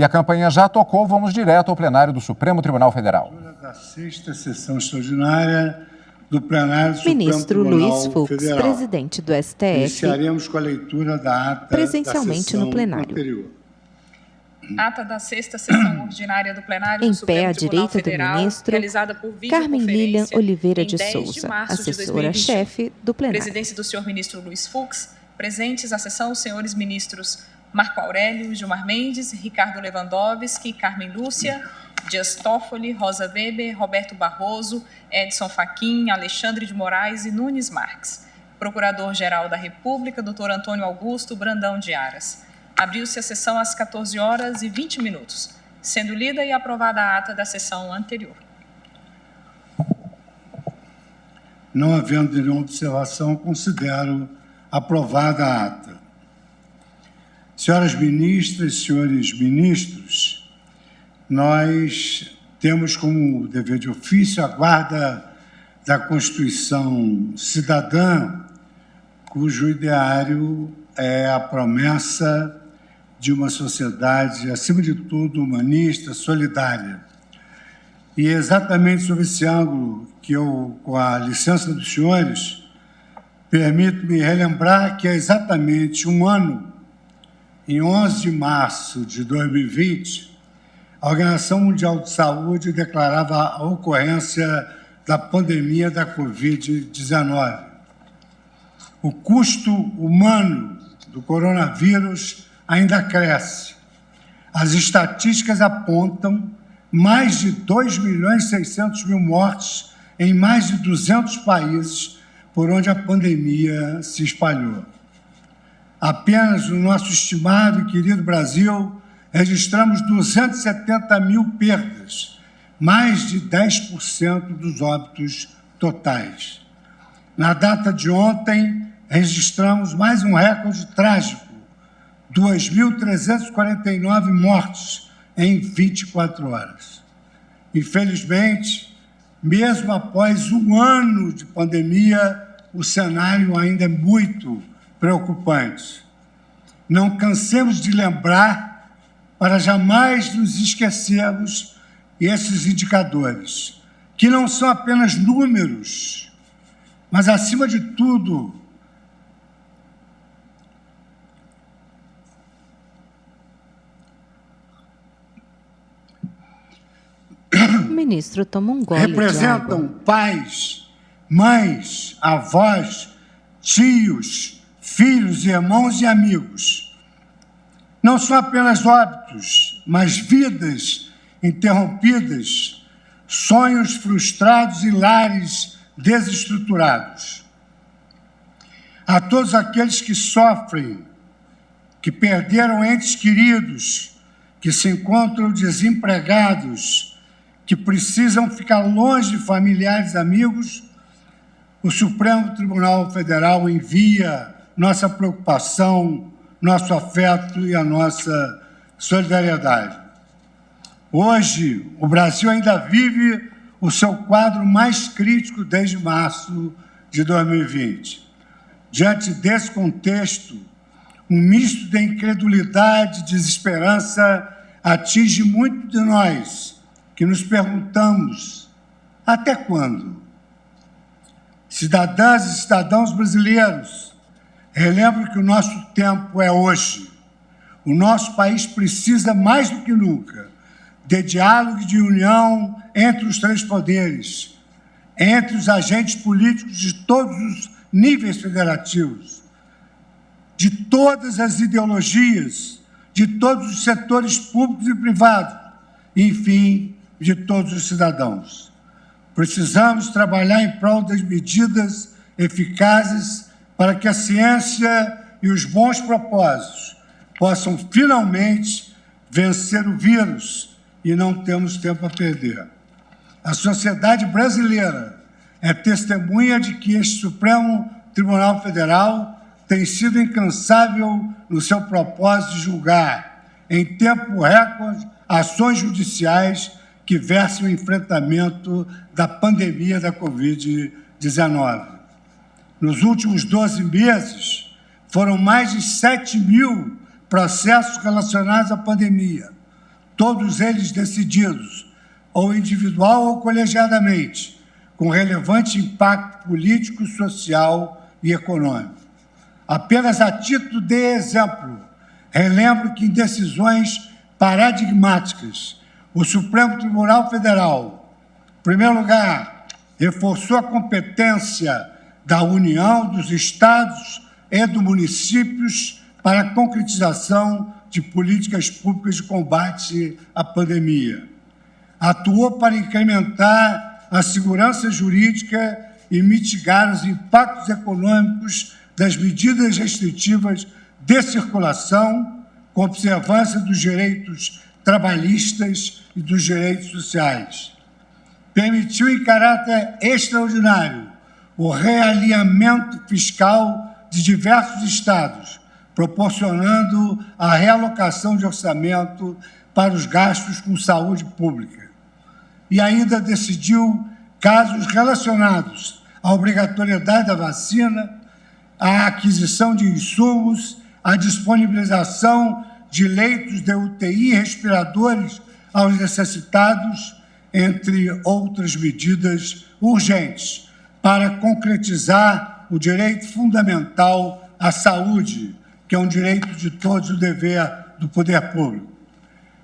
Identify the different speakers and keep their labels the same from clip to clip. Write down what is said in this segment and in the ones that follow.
Speaker 1: E a campanha já tocou, vamos direto ao plenário do Supremo Tribunal Federal.
Speaker 2: Da sexta sessão extraordinária do plenário do Supremo
Speaker 3: Ministro
Speaker 2: Tribunal
Speaker 3: Luiz Fux,
Speaker 2: Federal.
Speaker 3: presidente do STF,
Speaker 2: iniciaremos com a leitura da ata
Speaker 3: presencialmente
Speaker 2: da sessão
Speaker 3: no plenário.
Speaker 2: anterior.
Speaker 4: Ata da sexta sessão ordinária do plenário
Speaker 3: Em
Speaker 4: do Supremo
Speaker 3: pé à
Speaker 4: Tribunal
Speaker 3: direita do
Speaker 4: Federal,
Speaker 3: ministro,
Speaker 4: realizada por
Speaker 3: Carmen Lilian
Speaker 4: videoconferência
Speaker 3: Oliveira de
Speaker 4: em 10
Speaker 3: Souza,
Speaker 4: março de 2021.
Speaker 3: assessora-chefe do plenário.
Speaker 4: Presidência do senhor ministro Luiz Fux, presentes à sessão os senhores ministros Marco Aurélio, Gilmar Mendes, Ricardo Lewandowski, Carmen Lúcia, Dias Toffoli, Rosa Weber, Roberto Barroso, Edson Fachin, Alexandre de Moraes e Nunes Marques. Procurador-Geral da República, Dr. Antônio Augusto Brandão de Aras. Abriu-se a sessão às 14h20, sendo lida e aprovada a ata da sessão anterior.
Speaker 2: Não havendo nenhuma observação, considero aprovada a ata. Senhoras ministras, senhores ministros, nós temos como dever de ofício a guarda da Constituição Cidadã, cujo ideário é a promessa de uma sociedade, acima de tudo, humanista, solidária. E é exatamente sob esse ângulo que eu, com a licença dos senhores, permito-me relembrar que há exatamente um ano, em 11 de março de 2020, a Organização Mundial de Saúde declarava a ocorrência da pandemia da Covid-19. O custo humano do coronavírus ainda cresce. As estatísticas apontam mais de 2.600.000 mortes em mais de 200 países por onde a pandemia se espalhou. Apenas no nosso estimado e querido Brasil, registramos 270.000 perdas, mais de 10% dos óbitos totais. Na data de ontem, registramos mais um recorde trágico, 2.349 mortes em 24 horas. Infelizmente, mesmo após um ano de pandemia, o cenário ainda é muito preocupante. Não cansemos de lembrar, para jamais nos esquecermos, esses indicadores, que não são apenas números, mas, acima de tudo,
Speaker 3: O ministro toma um gole
Speaker 2: representam
Speaker 3: de água.
Speaker 2: pais, mães, avós, tios, filhos, irmãos e amigos. Não são apenas óbitos, mas vidas interrompidas, sonhos frustrados e lares desestruturados. A todos aqueles que sofrem, que perderam entes queridos, que se encontram desempregados, que precisam ficar longe de familiares e amigos, o Supremo Tribunal Federal envia nossa preocupação, nosso afeto e a nossa solidariedade. Hoje, o Brasil ainda vive o seu quadro mais crítico desde março de 2020. Diante desse contexto, um misto de incredulidade e desesperança atinge muito de nós, que nos perguntamos: até quando? Cidadãs e cidadãos brasileiros, relembro que o nosso tempo é hoje. O nosso país precisa, mais do que nunca, de diálogo e de união entre os três poderes, entre os agentes políticos de todos os níveis federativos, de todas as ideologias, de todos os setores públicos e privados, enfim, de todos os cidadãos. Precisamos trabalhar em prol das medidas eficazes para que a ciência e os bons propósitos possam finalmente vencer o vírus, e não temos tempo a perder. A sociedade brasileira é testemunha de que este Supremo Tribunal Federal tem sido incansável no seu propósito de julgar, em tempo recorde, ações judiciais que versem o enfrentamento da pandemia da Covid-19. Nos últimos 12 meses, foram mais de 7.000 processos relacionados à pandemia, todos eles decididos, ou individual ou colegiadamente, com relevante impacto político, social e econômico. Apenas a título de exemplo, relembro que em decisões paradigmáticas, o Supremo Tribunal Federal, em primeiro lugar, reforçou a competência da União, dos estados e dos municípios para a concretização de políticas públicas de combate à pandemia. Atuou para incrementar a segurança jurídica e mitigar os impactos econômicos das medidas restritivas de circulação, com observância dos direitos trabalhistas e dos direitos sociais. Permitiu, em caráter extraordinário, o realinhamento fiscal de diversos estados, proporcionando a realocação de orçamento para os gastos com saúde pública. E ainda decidiu casos relacionados à obrigatoriedade da vacina, à aquisição de insumos, à disponibilização de leitos de UTI e respiradores aos necessitados, entre outras medidas urgentes, para concretizar o direito fundamental à saúde, que é um direito de todos, o dever do poder público.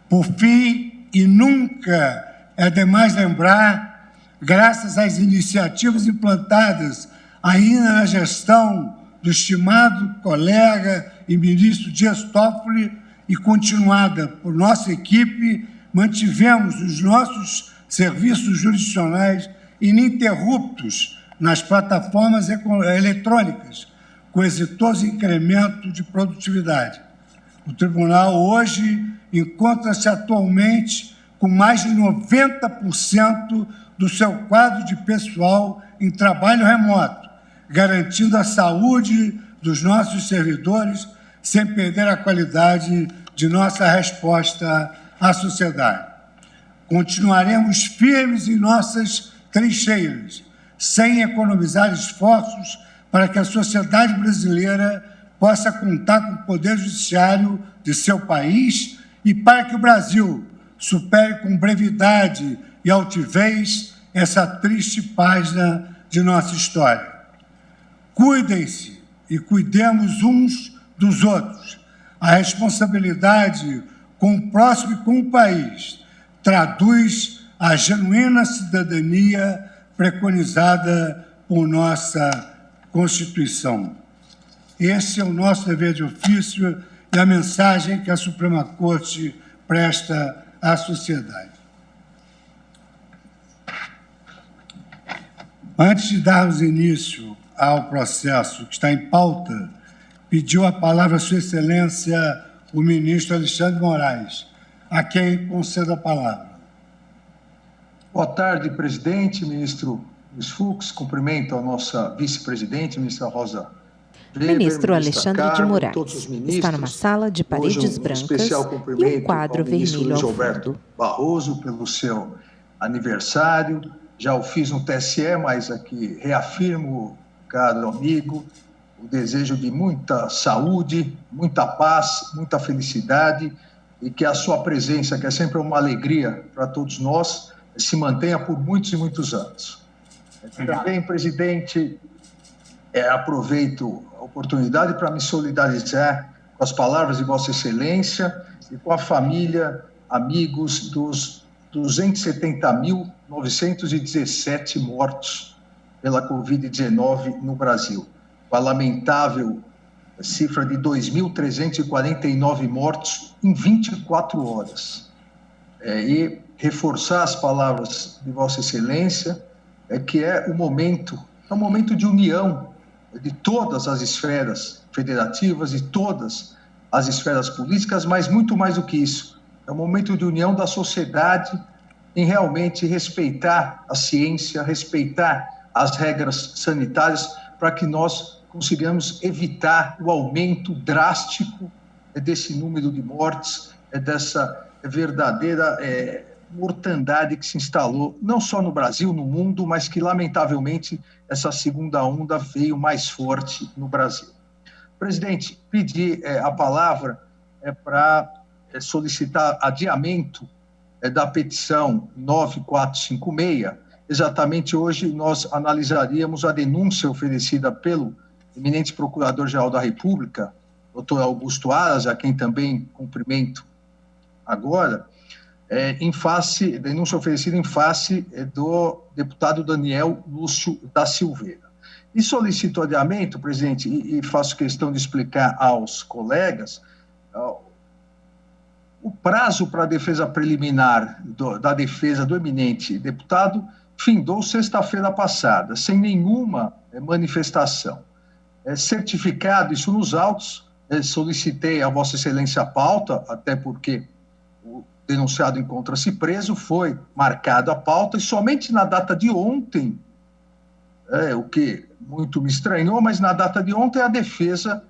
Speaker 2: Por fim, e nunca é demais lembrar, graças às iniciativas implantadas ainda na gestão do estimado colega e ministro Dias Toffoli e continuada por nossa equipe, mantivemos os nossos serviços jurisdicionais ininterruptos nas plataformas eletrônicas, com exitoso incremento de produtividade. O tribunal hoje encontra-se atualmente com mais de 90% do seu quadro de pessoal em trabalho remoto, garantindo a saúde dos nossos servidores sem perder a qualidade de nossa resposta à sociedade. Continuaremos firmes em nossas trincheiras, sem economizar esforços para que a sociedade brasileira possa contar com o poder judiciário de seu país e para que o Brasil supere com brevidade e altivez essa triste página de nossa história. Cuidem-se e cuidemos uns dos outros. A responsabilidade com o próximo e com o país traduz a genuína cidadania preconizada por nossa Constituição. Esse é o nosso dever de ofício e a mensagem que a Suprema Corte presta à sociedade. Antes de darmos início ao processo que está em pauta, pediu a palavra a Sua Excelência o ministro Alexandre Moraes, a quem concedo a palavra.
Speaker 5: Boa tarde, presidente, ministro Luiz Fux. Cumprimento a nossa vice-presidente, ministra Rosa Weber,
Speaker 3: Ministro Alexandre de
Speaker 5: Carmo,
Speaker 3: Moraes
Speaker 5: todos os ministros.
Speaker 3: está numa sala de paredes
Speaker 5: Hoje,
Speaker 3: brancas
Speaker 5: especial
Speaker 3: e
Speaker 5: cumprimento
Speaker 3: um quadro
Speaker 5: ao ministro
Speaker 3: vermelho
Speaker 5: Luiz
Speaker 3: ao
Speaker 5: Alberto
Speaker 3: fundo.
Speaker 5: Barroso pelo seu aniversário. Já o fiz no TSE, mas aqui reafirmo, caro amigo, o desejo de muita saúde, muita paz, muita felicidade e que a sua presença, que é sempre uma alegria para todos nós, se mantenha por muitos e muitos anos. Também, presidente, aproveito a oportunidade para me solidarizar com as palavras de Vossa Excelência e com a família, amigos dos 270.917 mortos pela Covid-19 no Brasil. Com a lamentável cifra de 2.349 mortos em 24 horas. E reforçar as palavras de Vossa Excelência, que é um momento de união de todas as esferas federativas e todas as esferas políticas, mas muito mais do que isso, é um momento de união da sociedade em realmente respeitar a ciência, respeitar as regras sanitárias, para que nós consigamos evitar o aumento drástico desse número de mortes, dessa verdadeira mortandade que se instalou, não só no Brasil, no mundo, mas que, lamentavelmente, essa segunda onda veio mais forte no Brasil. Presidente, pedi a palavra para solicitar adiamento da petição 9456. Exatamente hoje nós analisaríamos a denúncia oferecida pelo eminente Procurador-Geral da República, doutor Augusto Aras, a quem também cumprimento agora, denúncia oferecida em face do deputado Daniel Lúcio da Silveira. E solicito adiamento, presidente, e faço questão de explicar aos colegas, o prazo para a defesa preliminar da defesa do eminente deputado findou sexta-feira passada, sem nenhuma manifestação. Certificado isso nos autos, solicitei a Vossa Excelência a pauta, até porque o denunciado encontra-se preso, foi marcada a pauta, e somente na data de ontem, o que muito me estranhou, mas na data de ontem a defesa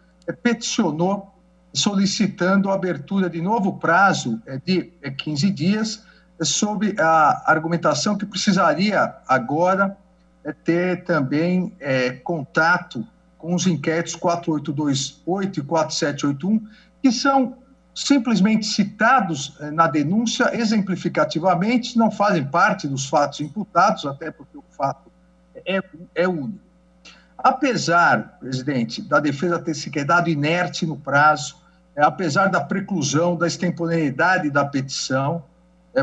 Speaker 5: peticionou, solicitando a abertura de novo prazo de 15 dias, sob a argumentação que precisaria agora ter também contato com os inquéritos 4828 e 4781, que são simplesmente citados na denúncia exemplificativamente, não fazem parte dos fatos imputados, até porque o fato é único. Apesar, presidente, da defesa ter se quedado inerte no prazo, apesar da preclusão, da extemporaneidade da petição,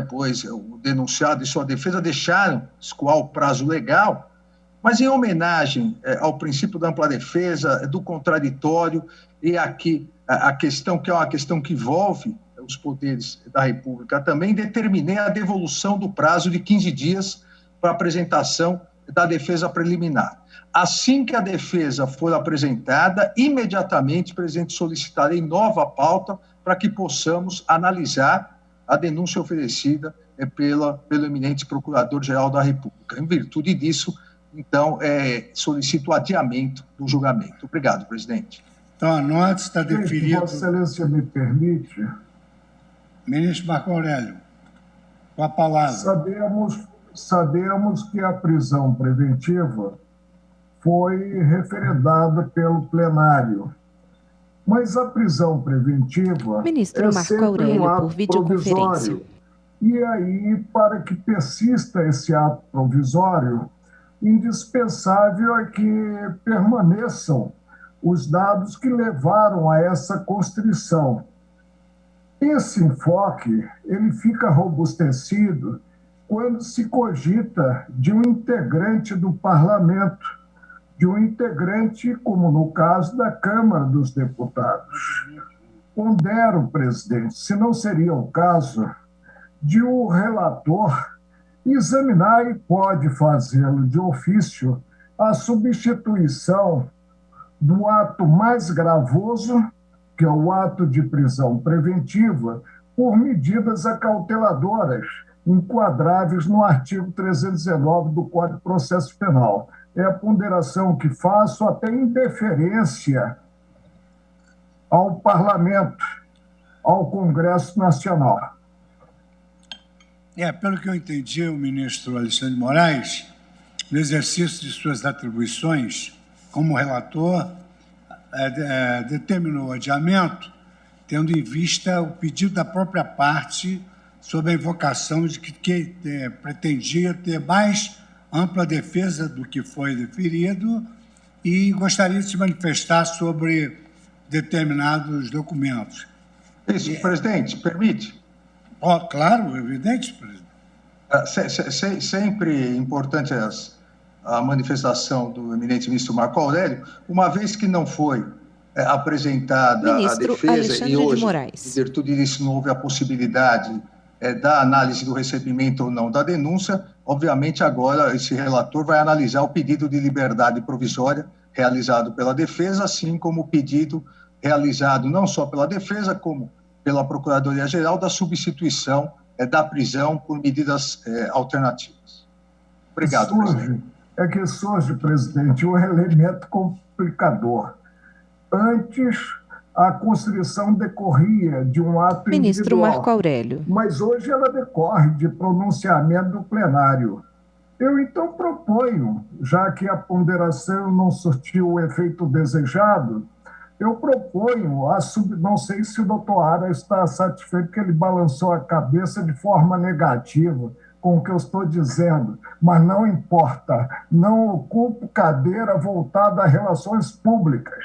Speaker 5: pois o denunciado e sua defesa deixaram escoar o prazo legal, mas em homenagem ao princípio da ampla defesa, do contraditório, e aqui a questão que é uma questão que envolve os poderes da República também, determinei a devolução do prazo de 15 dias para apresentação da defesa preliminar. Assim que a defesa for apresentada, imediatamente, presidente, solicitarei nova pauta para que possamos analisar a denúncia oferecida pelo eminente Procurador-Geral da República. Em virtude disso, então, solicito o adiamento do julgamento. Obrigado, presidente.
Speaker 2: Então, a nota está deferido...
Speaker 6: Vossa Excelência me permite?
Speaker 2: Ministro Marco Aurélio, com a palavra.
Speaker 6: Sabemos que a prisão preventiva foi referendada pelo plenário. Mas a prisão preventiva
Speaker 3: Ministro Marco Aurélio,
Speaker 6: um ato
Speaker 3: por videoconferência.
Speaker 6: Provisório. E aí, para que persista esse ato provisório, indispensável é que permaneçam os dados que levaram a essa constrição. Esse enfoque ele fica robustecido quando se cogita de um integrante do parlamento, de um integrante, como no caso da Câmara dos Deputados. Pondero, presidente, se não seria o caso de o relator examinar, e pode fazê-lo de ofício, a substituição do ato mais gravoso, que é o ato de prisão preventiva, por medidas acauteladoras, enquadráveis no artigo 319 do Código de Processo Penal. É a ponderação que faço, até em deferência ao Parlamento, ao Congresso Nacional.
Speaker 2: Pelo que eu entendi, o ministro Alexandre de Moraes, no exercício de suas atribuições como relator, determinou o adiamento, tendo em vista o pedido da própria parte sob a invocação de que pretendia ter mais ampla defesa do que foi deferido e gostaria de se manifestar sobre determinados documentos.
Speaker 5: Isso, presidente, permite?
Speaker 2: Claro, evidente, presidente.
Speaker 5: Sempre importante a manifestação do eminente ministro Marco Aurélio, uma vez que não foi apresentada
Speaker 3: Ministro
Speaker 5: a defesa
Speaker 3: Alexandre
Speaker 5: e hoje,
Speaker 3: de Moraes.
Speaker 5: em virtude disso, não houve a possibilidade da análise do recebimento ou não da denúncia, obviamente agora esse relator vai analisar o pedido de liberdade provisória realizado pela defesa, assim como o pedido realizado não só pela defesa, como pela Procuradoria-Geral da substituição da prisão por medidas alternativas. Obrigado, presidente.
Speaker 6: É que surge, presidente, um elemento complicador. Antes, a constrição decorria de um ato
Speaker 3: Ministro
Speaker 6: individual,
Speaker 3: Marco Aurélio.
Speaker 6: mas hoje ela decorre de pronunciamento do plenário. Eu, então, proponho, já que a ponderação não surtiu o efeito desejado, eu proponho, não sei se o doutor Ara está satisfeito, que ele balançou a cabeça de forma negativa com o que eu estou dizendo, mas não importa, não ocupo cadeira voltada a relações públicas.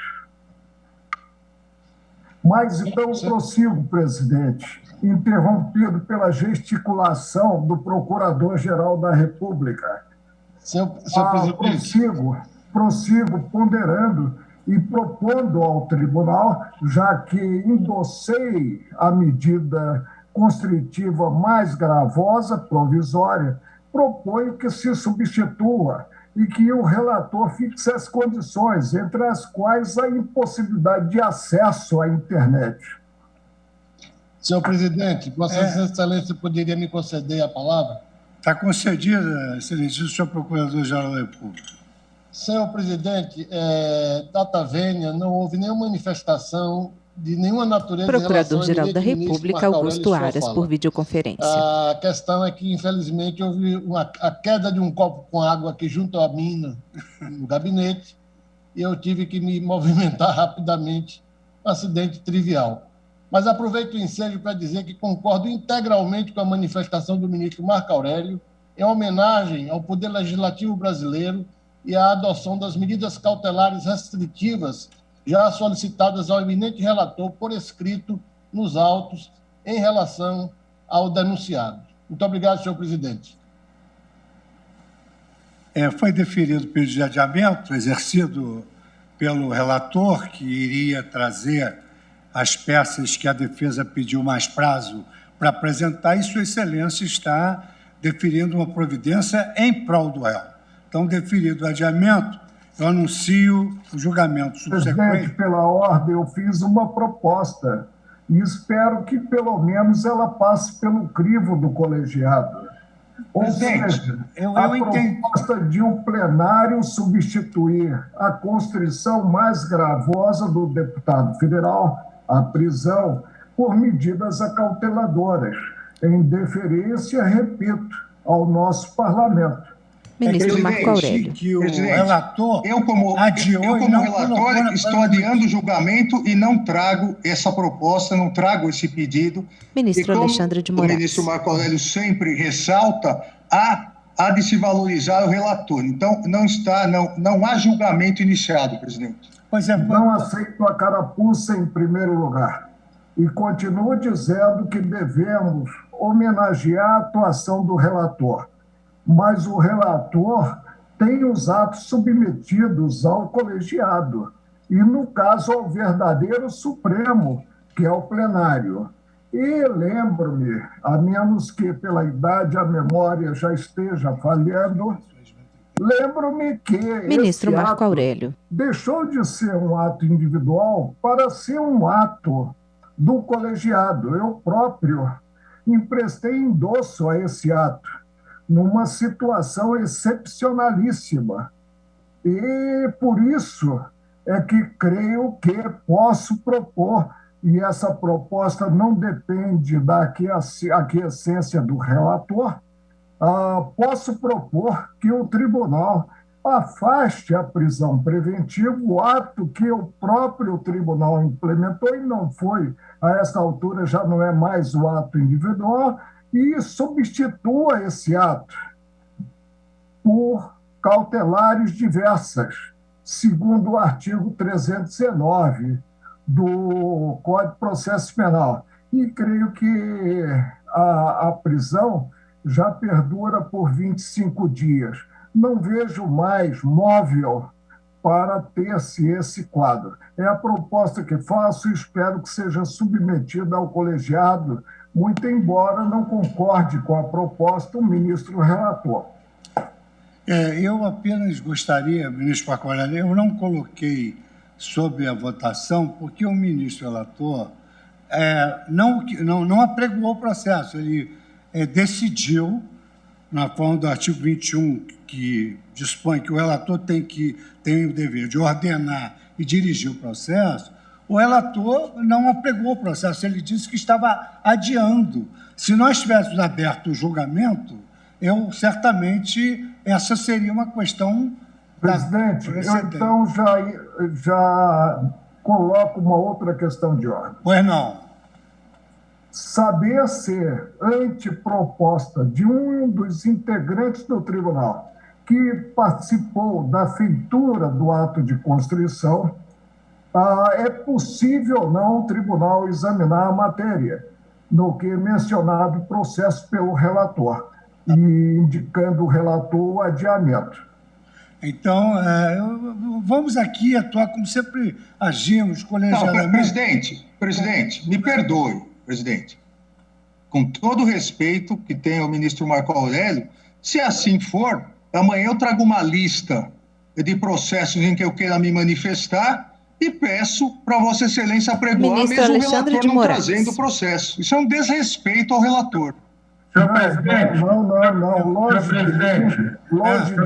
Speaker 6: Mas então prossigo, presidente, interrompido pela gesticulação do Procurador-Geral da República.
Speaker 7: Senhor presidente.
Speaker 6: Prossigo ponderando e propondo ao tribunal, já que endossei a medida constritiva mais gravosa, provisória, proponho que se substitua e que o relator fixe as condições, entre as quais a impossibilidade de acesso à internet.
Speaker 7: Senhor presidente, Vossa Excelência poderia me conceder a palavra?
Speaker 2: Está concedida, excelentíssimo senhor Procurador-Geral da República.
Speaker 7: Senhor presidente, data vênia, não houve nenhuma manifestação de nenhuma natureza.
Speaker 3: Procurador-Geral da República, Augusto Aras, por videoconferência.
Speaker 7: A questão é que, infelizmente, houve a queda de um copo com água aqui junto a mim no gabinete e eu tive que me movimentar rapidamente, um acidente trivial. Mas aproveito o ensejo para dizer que concordo integralmente com a manifestação do ministro Marco Aurélio em homenagem ao Poder Legislativo brasileiro e à adoção das medidas cautelares restritivas já solicitadas ao eminente relator por escrito nos autos em relação ao denunciado. Muito obrigado, senhor presidente.
Speaker 2: Foi deferido o pedido de adiamento exercido pelo relator, que iria trazer as peças que a defesa pediu mais prazo para apresentar, e Sua Excelência está deferindo uma providência em prol do réu. Então, deferido o adiamento, eu anuncio o julgamento subsequente.
Speaker 6: Presidente, pela ordem, eu fiz uma proposta e espero que, pelo menos, ela passe pelo crivo do colegiado. Ou seja, a proposta de um plenário substituir a constrição mais gravosa do deputado federal, a prisão, por medidas acauteladoras, em deferência, repito, ao nosso parlamento.
Speaker 3: Ministro Marco Aurélio.
Speaker 2: Que o relator
Speaker 5: eu como relator, estou adiando o julgamento e não trago essa proposta, não trago esse pedido.
Speaker 3: Ministro Alexandre de Moraes.
Speaker 5: O ministro Marco Aurélio sempre ressalta, há de se valorizar o relator. Então, não há julgamento iniciado, presidente.
Speaker 6: Não aceito a carapuça em primeiro lugar. E continuo dizendo que devemos homenagear a atuação do relator. Mas o relator tem os atos submetidos ao colegiado, e, no caso, ao verdadeiro Supremo, que é o plenário. E lembro-me, a menos que pela idade a memória já esteja falhando, lembro-me que
Speaker 3: Ministro Marco Aurélio
Speaker 6: deixou de ser um ato individual para ser um ato do colegiado. Eu próprio emprestei endosso a esse ato, numa situação excepcionalíssima. E, por isso, é que creio que posso propor, e essa proposta não depende da aquiescência do relator, posso propor que o tribunal afaste a prisão preventiva, o ato que o próprio tribunal implementou, e não foi, a esta altura já não é mais o ato individual, e substitua esse ato por cautelares diversas, segundo o artigo 319 do Código de Processo Penal. E creio que a prisão já perdura por 25 dias. Não vejo mais móvel para ter-se esse quadro. É a proposta que faço e espero que seja submetida ao colegiado, muito embora não concorde com a proposta do ministro relator.
Speaker 2: Eu apenas gostaria, ministro Marco Aurélio, eu não coloquei sob a votação porque o ministro relator não apregoou o processo, ele decidiu, na forma do artigo 21, que dispõe que o relator tem o dever de ordenar e dirigir o processo, o relator não apregou o processo, ele disse que estava adiando. Se nós tivéssemos aberto o julgamento, certamente essa seria uma questão...
Speaker 6: Presidente, eu então já coloco uma outra questão de ordem.
Speaker 2: Pois não.
Speaker 6: Saber ser anteproposta de um dos integrantes do tribunal que participou da feitura do ato de constrição, é possível ou não o tribunal examinar a matéria, no que é mencionado o processo pelo relator, e indicando o relator o adiamento.
Speaker 2: Então, vamos aqui atuar como sempre agimos, colegiadamente.
Speaker 5: Não, presidente, me perdoe, presidente. Com todo o respeito que tem ao ministro Marco Aurélio, se assim for, amanhã eu trago uma lista de processos em que eu queira me manifestar e peço para Vossa Excelência apregoar, mesmo o relator não trazendo o processo. Isso é um desrespeito ao relator.
Speaker 6: Senhor presidente. Não. Longe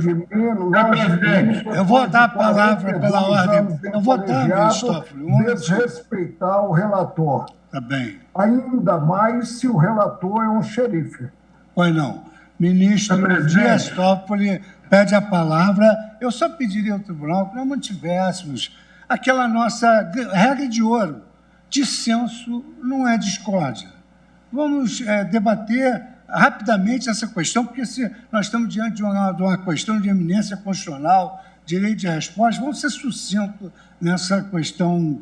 Speaker 6: de mim.
Speaker 2: Eu vou dar a palavra pela ordem. Eu vou dar, ministro Toffoli.
Speaker 6: Desrespeitar o relator.
Speaker 2: Tá bem.
Speaker 6: Ainda mais se o relator é um xerife.
Speaker 2: Pois não. Ministro Dias Toffoli pede a palavra. Eu só pediria ao tribunal que nós mantivéssemos aquela nossa regra de ouro. Dissenso não é discórdia. Vamos debater rapidamente essa questão, porque se nós estamos diante de uma questão de eminência constitucional, direito de resposta, vamos ser sucintos nessa questão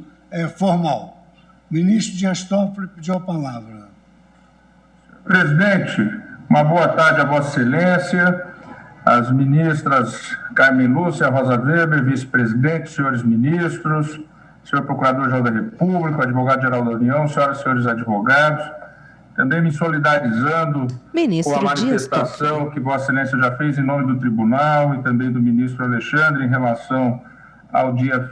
Speaker 2: formal. Ministro Dias Toffoli pediu a palavra.
Speaker 8: Presidente, uma boa tarde a Vossa Excelência, as ministras Carmen Lúcia, Rosa Weber, vice-presidente, senhores ministros, senhor Procurador-Geral da República, advogado-geral da União, senhoras e senhores advogados, também me solidarizando com a manifestação que Vossa Excelência já fez em nome do Tribunal e também do ministro Alexandre em relação ao dia...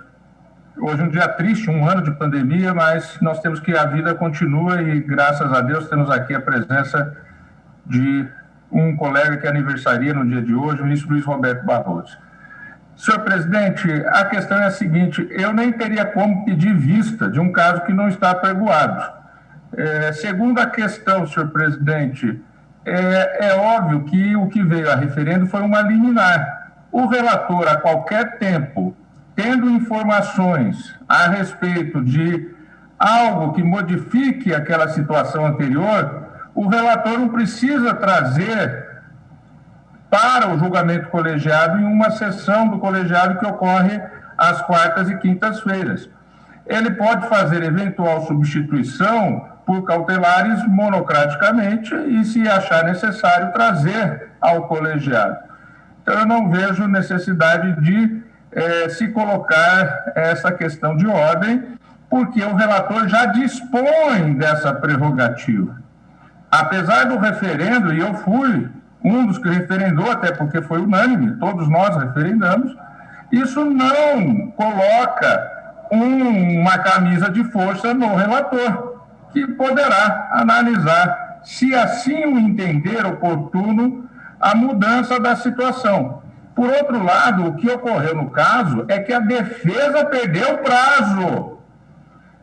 Speaker 8: Hoje é um dia triste, um ano de pandemia, mas nós temos que a vida continua e, graças a Deus, temos aqui a presença de um colega que aniversaria no dia de hoje, o ministro Luiz Roberto Barroso. Senhor presidente, a questão é a seguinte, eu nem teria como pedir vista de um caso que não está apregoado. Segundo a questão, senhor presidente, é óbvio que o que veio a referendo foi uma liminar. O relator, a qualquer tempo, tendo informações a respeito de algo que modifique aquela situação anterior, o relator não precisa trazer para o julgamento colegiado em uma sessão do colegiado que ocorre às quartas e quintas-feiras. Ele pode fazer eventual substituição por cautelares monocraticamente e, se achar necessário, trazer ao colegiado. Então, eu não vejo necessidade de se colocar essa questão de ordem, porque o relator já dispõe dessa prerrogativa. Apesar do referendo, e eu fui um dos que referendou, até porque foi unânime, todos nós referendamos, isso não coloca uma camisa de força no relator, que poderá analisar, se assim o entender oportuno, a mudança da situação. Por outro lado, o que ocorreu no caso é que a defesa perdeu o prazo.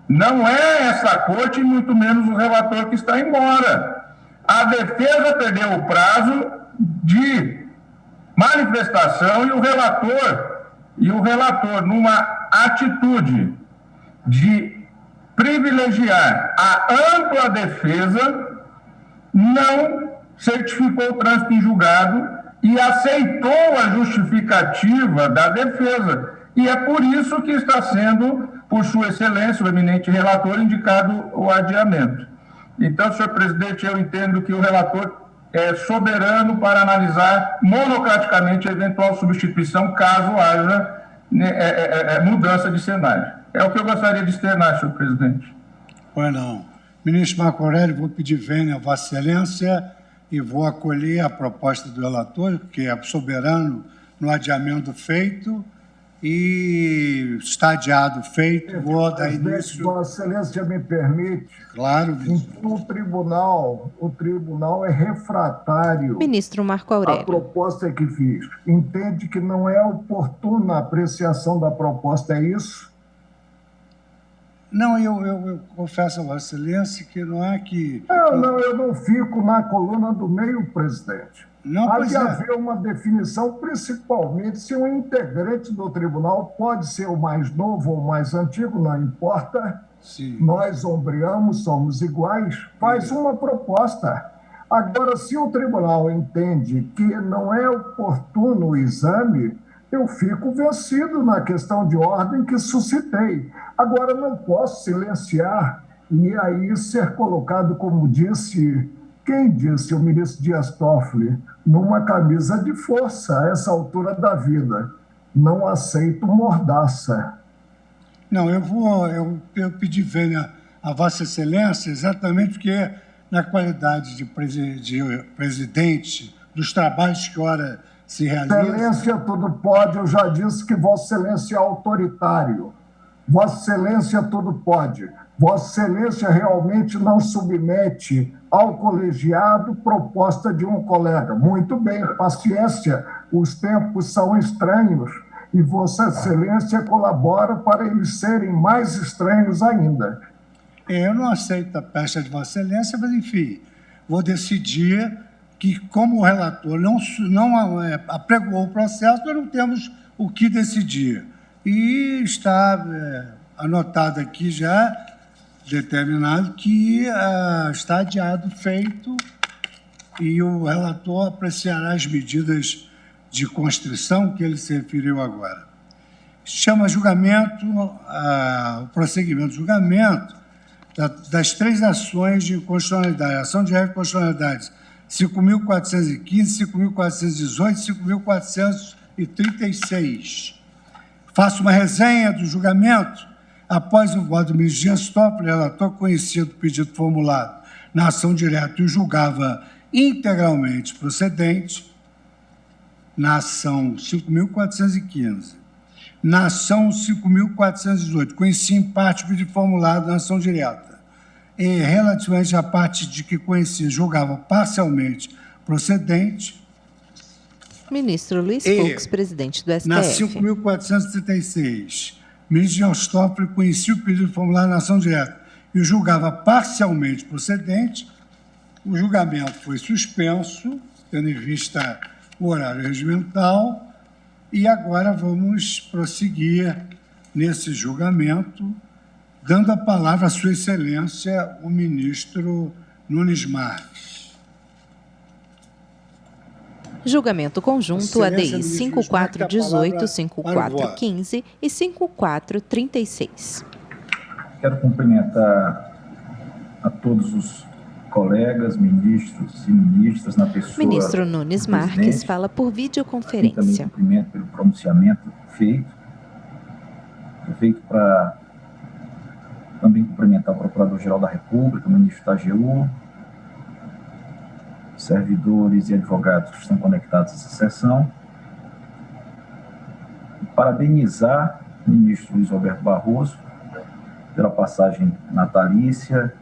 Speaker 8: Não é essa corte, muito menos o relator que está embora. A defesa perdeu o prazo de manifestação e o relator, numa atitude de privilegiar a ampla defesa, não certificou o trânsito em julgado e aceitou a justificativa da defesa. E é por isso que está sendo, por Sua Excelência, o eminente relator, indicado o adiamento. Então, senhor presidente, eu entendo que o relator é soberano para analisar monocraticamente a eventual substituição, caso haja mudança de cenário. É o que eu gostaria de externar, senhor presidente.
Speaker 2: Pois não. Ministro Marco Aurélio, vou pedir vênia a Vossa Excelência e vou acolher a proposta do relator, que é soberano no adiamento feito, e está adiado feito, vou dar início...
Speaker 6: Vossa Excelência me permite...
Speaker 2: Claro, ministro.
Speaker 6: O tribunal é refratário...
Speaker 3: Ministro Marco Aurélio.
Speaker 6: A proposta que fiz. Entende que não é oportuna a apreciação da proposta, é isso?
Speaker 2: Não, eu confesso a Vossa Excelência que não é que...
Speaker 6: Eu não fico na coluna do meio, presidente.
Speaker 2: Não,
Speaker 6: Há de haver uma definição, principalmente se um integrante do tribunal pode ser o mais novo ou o mais antigo, não importa.
Speaker 2: Sim.
Speaker 6: Nós ombreamos, somos iguais, faz uma proposta. Agora, se o tribunal entende que não é oportuno o exame, eu fico vencido na questão de ordem que suscitei. Agora, não posso silenciar e aí ser colocado, como disse... Quem disse? O ministro Dias Toffoli, numa camisa de força a essa altura da vida. Não aceito mordaça.
Speaker 2: Não, eu pedi vênia a Vossa Excelência exatamente porque, na qualidade de presidente dos trabalhos que ora se realizam...
Speaker 6: Excelência tudo pode, eu já disse que Vossa Excelência é autoritário. Vossa Excelência tudo pode. Vossa Excelência realmente não submete ao colegiado proposta de um colega. Muito bem, paciência, os tempos são estranhos e Vossa Excelência colabora para eles serem mais estranhos ainda.
Speaker 2: Eu não aceito a pecha de Vossa Excelência, mas, enfim, vou decidir que, como o relator não apregoou o processo, nós não temos o que decidir. E está anotado aqui já, determinado, que está adiado, feito, e o relator apreciará as medidas de constrição que ele se referiu agora. Chama julgamento, o prosseguimento do julgamento das 3 ações de inconstitucionalidade, ação de inconstitucionalidade 5.415, 5.418 e 5.436. Faço uma resenha do julgamento após o voto do ministro Dias Toffoli, relator conhecido do pedido formulado na ação direta e o julgava integralmente procedente na ação 5.415. Na ação 5.418, conhecia em parte o pedido formulado na ação direta e, relativamente à parte de que conhecia, julgava parcialmente procedente.
Speaker 3: Ministro Luiz Fux, presidente do STF.
Speaker 2: Na 5.436, o ministro Dias Toffoli conhecia o pedido formulado na ação direta e o julgava parcialmente procedente. O julgamento foi suspenso, tendo em vista o horário regimental, e agora vamos prosseguir nesse julgamento, dando a palavra à Sua Excelência, o ministro Nunes Marques.
Speaker 3: Julgamento conjunto ADI 5418, 5415 e 5436.
Speaker 9: Quero cumprimentar a todos os colegas, ministros e ministras na pessoa...
Speaker 3: Ministro Nunes Marques fala por videoconferência.
Speaker 9: Também cumprimento pelo pronunciamento feito para também cumprimentar o Procurador-Geral da República, o ministro da AGU, servidores e advogados que estão conectados a essa sessão. Parabenizar o ministro Luiz Roberto Barroso pela passagem natalícia,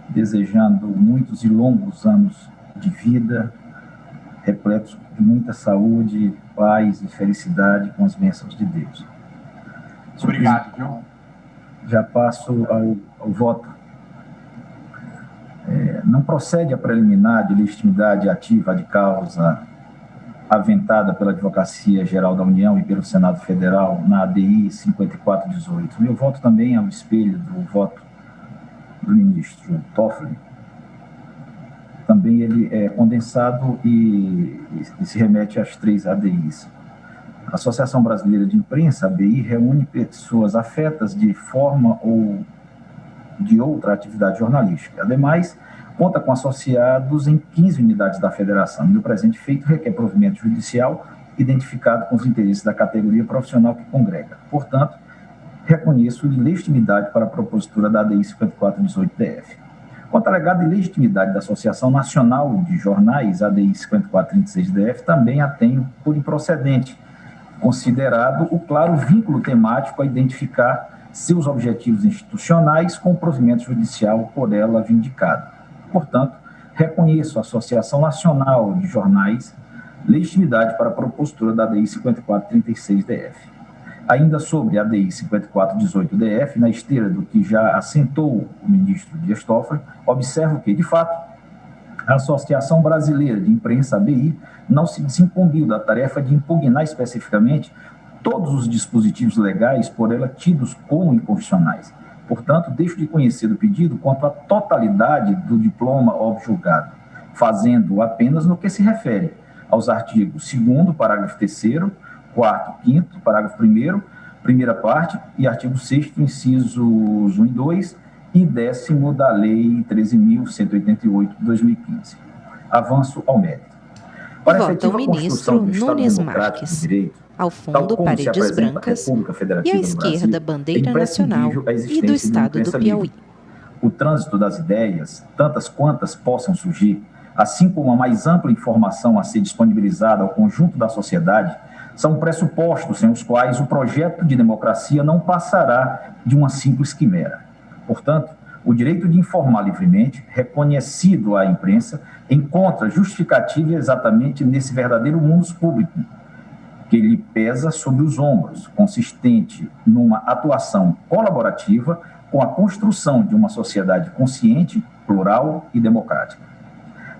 Speaker 9: desejando muitos e longos anos de vida, repletos de muita saúde, paz e felicidade com as bênçãos de Deus.
Speaker 10: Obrigado, viu?
Speaker 9: Já passo ao voto. Não procede a preliminar de legitimidade ativa de causa aventada pela Advocacia Geral da União e pelo Senado Federal na ADI 5418. Meu voto também é o espelho do voto do ministro Toffoli. Também ele é condensado e se remete às 3 ADIs. A Associação Brasileira de Imprensa, ABI, reúne pessoas afetas de forma ou de outra atividade jornalística. Ademais, conta com associados em 15 unidades da federação. No presente feito, requer provimento judicial identificado com os interesses da categoria profissional que congrega. Portanto, reconheço legitimidade para a propositura da ADI 5418-DF. Quanto à alegada ilegitimidade da Associação Nacional de Jornais, ADI 5436-DF, também a tenho por improcedente, considerado o claro vínculo temático a identificar seus objetivos institucionais com o provimento judicial por ela vindicado. Portanto, reconheço a Associação Nacional de Jornais legitimidade para a propositura da ADI 5436-DF. Ainda sobre a ADI 5418-DF, na esteira do que já assentou o ministro Dias Toffoli, observo que, de fato, a Associação Brasileira de Imprensa, ABI, não se desincumbiu da tarefa de impugnar especificamente todos os dispositivos legais por ela tidos como inconstitucionais. Portanto, deixo de conhecer do pedido quanto à totalidade do diploma objulgado, fazendo apenas no que se refere aos artigos 2º, parágrafo 3º, 4º, 5º, parágrafo 1º, primeira parte, e artigo 6º, incisos 1 e 2, e 10º da Lei 13.188 de 2015. Avanço ao mérito. Para
Speaker 3: Volta o ministro Nunes Marques. Ao fundo, paredes brancas e à esquerda, bandeira nacional e do estado do Piauí.
Speaker 9: O trânsito das ideias, tantas quantas possam surgir, assim como a mais ampla informação a ser disponibilizada ao conjunto da sociedade, são pressupostos sem os quais o projeto de democracia não passará de uma simples quimera. Portanto, o direito de informar livremente, reconhecido à imprensa, encontra justificativa exatamente nesse verdadeiro munus público, que lhe pesa sobre os ombros, consistente numa atuação colaborativa com a construção de uma sociedade consciente, plural e democrática.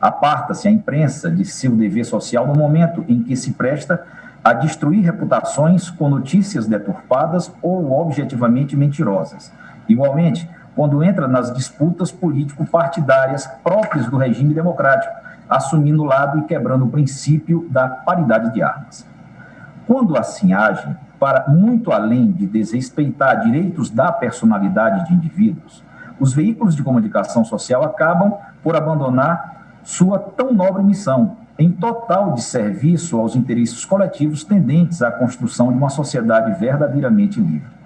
Speaker 9: Aparta-se a imprensa de seu dever social no momento em que se presta a destruir reputações com notícias deturpadas ou objetivamente mentirosas. Igualmente, quando entra nas disputas político-partidárias próprias do regime democrático, assumindo o lado e quebrando o princípio da paridade de armas. Quando assim age, para muito além de desrespeitar direitos da personalidade de indivíduos, os veículos de comunicação social acabam por abandonar sua tão nobre missão, em total desserviço aos interesses coletivos tendentes à construção de uma sociedade verdadeiramente livre.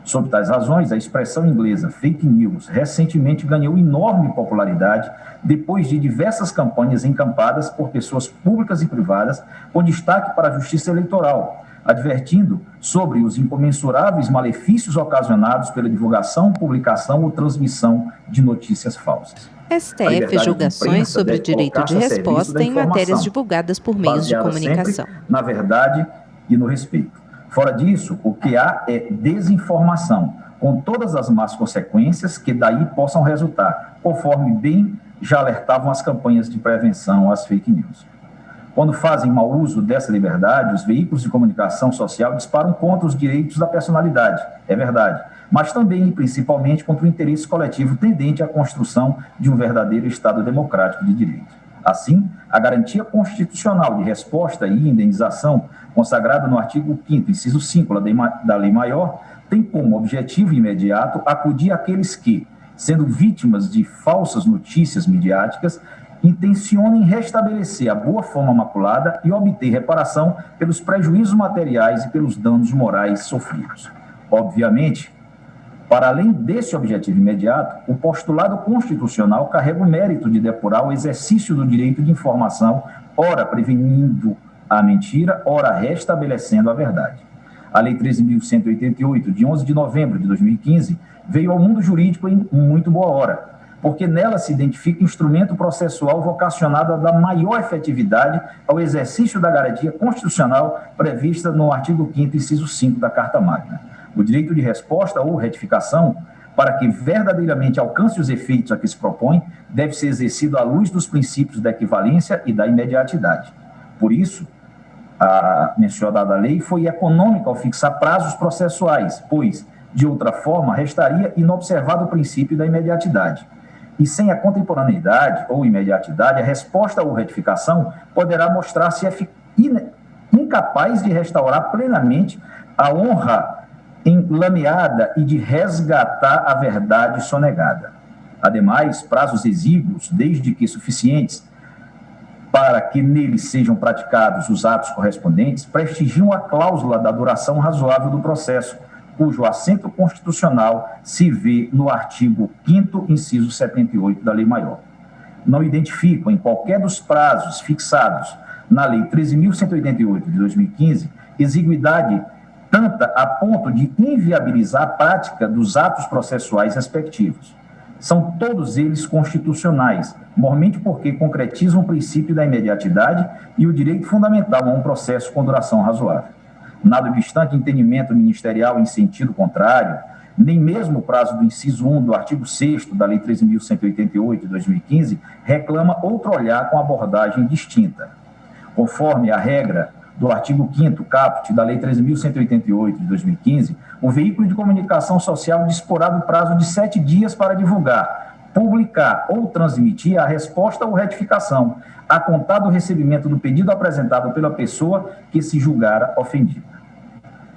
Speaker 9: Sob tais razões, a expressão inglesa fake news recentemente ganhou enorme popularidade depois de diversas campanhas encampadas por pessoas públicas e privadas, com destaque para a justiça eleitoral, advertindo sobre os incomensuráveis malefícios ocasionados pela divulgação, publicação ou transmissão de notícias falsas.
Speaker 3: STF julgações sobre o direito de resposta em matérias divulgadas por meios de comunicação.
Speaker 9: Na verdade e no respeito. Fora disso, o que há é desinformação, com todas as más consequências que daí possam resultar, conforme bem já alertavam as campanhas de prevenção às fake news. Quando fazem mau uso dessa liberdade, os veículos de comunicação social disparam contra os direitos da personalidade, é verdade, mas também e principalmente contra o interesse coletivo tendente à construção de um verdadeiro Estado democrático de direito. Assim, a garantia constitucional de resposta e indenização, consagrada no artigo 5º, inciso 5 da Lei Maior, tem como objetivo imediato acudir àqueles que, sendo vítimas de falsas notícias midiáticas, intencionem restabelecer a boa fama maculada e obter reparação pelos prejuízos materiais e pelos danos morais sofridos. Obviamente, para além desse objetivo imediato, o postulado constitucional carrega o mérito de depurar o exercício do direito de informação, ora prevenindo a mentira, ora restabelecendo a verdade. A Lei 13.188, de 11 de novembro de 2015, veio ao mundo jurídico em muito boa hora, porque nela se identifica instrumento processual vocacionado a dar maior efetividade ao exercício da garantia constitucional prevista no artigo 5º, inciso 5 da Carta Magna. O direito de resposta ou retificação, para que verdadeiramente alcance os efeitos a que se propõe, deve ser exercido à luz dos princípios da equivalência e da imediatidade. Por isso, a mencionada lei foi econômica ao fixar prazos processuais, pois, de outra forma, restaria inobservado o princípio da imediatidade. E sem a contemporaneidade ou imediatidade, a resposta ou retificação poderá mostrar-se incapaz de restaurar plenamente a honra enlameada e de resgatar a verdade sonegada. Ademais, prazos exíguos, desde que suficientes para que neles sejam praticados os atos correspondentes, prestigiam a cláusula da duração razoável do processo, cujo assento constitucional se vê no artigo 5º, inciso 78 da Lei Maior. Não identificam em qualquer dos prazos fixados na Lei 13.188 de 2015 exiguidade tanta a ponto de inviabilizar a prática dos atos processuais respectivos. São todos eles constitucionais, mormente porque concretizam o princípio da imediatidade e o direito fundamental a um processo com duração razoável. nada obstante entendimento ministerial em sentido contrário, nem mesmo o prazo do inciso 1 do artigo 6º da Lei 13.188, de 2015, reclama outro olhar com abordagem distinta. Conforme a regra do artigo 5º caput da Lei 13.188, de 2015, o veículo de comunicação social disporá do prazo de 7 dias para divulgar, publicar ou transmitir a resposta ou retificação, a contar do recebimento do pedido apresentado pela pessoa que se julgara ofendida.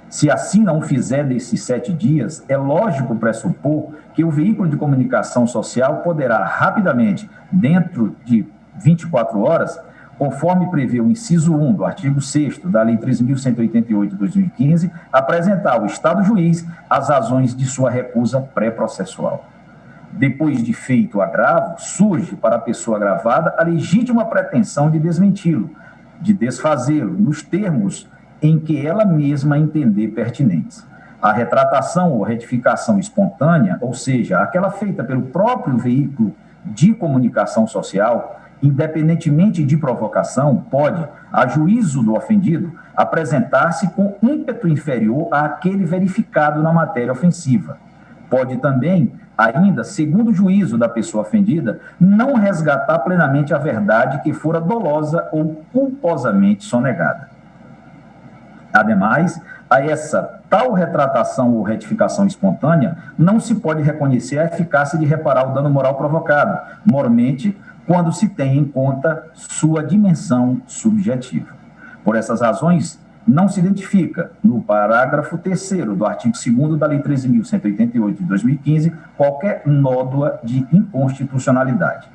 Speaker 9: Se assim não fizer desses 7 dias, é lógico pressupor que o veículo de comunicação social poderá rapidamente, dentro de 24 horas, conforme prevê o inciso 1 do artigo 6º da Lei 13.188, de 2015, apresentar ao Estado juiz as razões de sua recusa pré-processual. Depois de feito o agravo, surge para a pessoa agravada a legítima pretensão de desmenti-lo, de desfazê-lo, nos termos em que ela mesma entender pertinentes. A retratação ou retificação espontânea, ou seja, aquela feita pelo próprio veículo de comunicação social, independentemente de provocação, pode, a juízo do ofendido, apresentar-se com ímpeto inferior àquele verificado na matéria ofensiva. Pode também, ainda, segundo o juízo da pessoa ofendida, não resgatar plenamente a verdade que fora dolosa ou culposamente sonegada. Ademais, a essa tal retratação ou retificação espontânea, não se pode reconhecer a eficácia de reparar o dano moral provocado, mormente, quando se tem em conta sua dimensão subjetiva. Por essas razões, não se identifica, no parágrafo 3º do artigo 2º da Lei 13.188, de 2015, qualquer nódoa de inconstitucionalidade.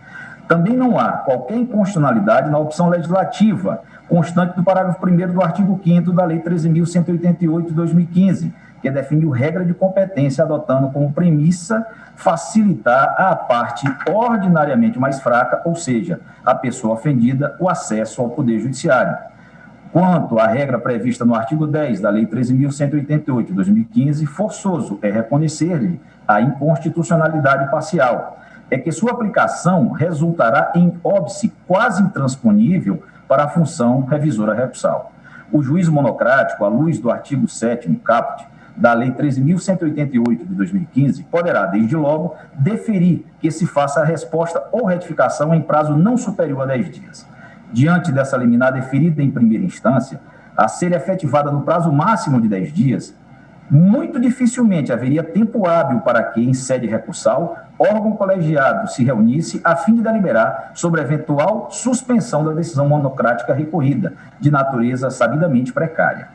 Speaker 9: Também não há qualquer inconstitucionalidade na opção legislativa, constante do parágrafo 1º do artigo 5º da Lei 13.188, de 2015, que definiu regra de competência, adotando como premissa facilitar à parte ordinariamente mais fraca, ou seja, a pessoa ofendida, o acesso ao Poder Judiciário. Quanto à regra prevista no artigo 10 da Lei 13.188, de 2015, forçoso é reconhecer-lhe a inconstitucionalidade parcial. É que sua aplicação resultará em óbice quase intransponível para a função revisora recursal. O juízo monocrático, à luz do artigo 7º caput da Lei 13.188, de 2015, poderá, desde logo, deferir que se faça a resposta ou retificação em prazo não superior a 10 dias. Diante dessa liminar deferida em primeira instância, a ser efetivada no prazo máximo de 10 dias, muito dificilmente haveria tempo hábil para que, em sede recursal, órgão colegiado se reunisse a fim de deliberar sobre eventual suspensão da decisão monocrática recorrida, de natureza sabidamente precária.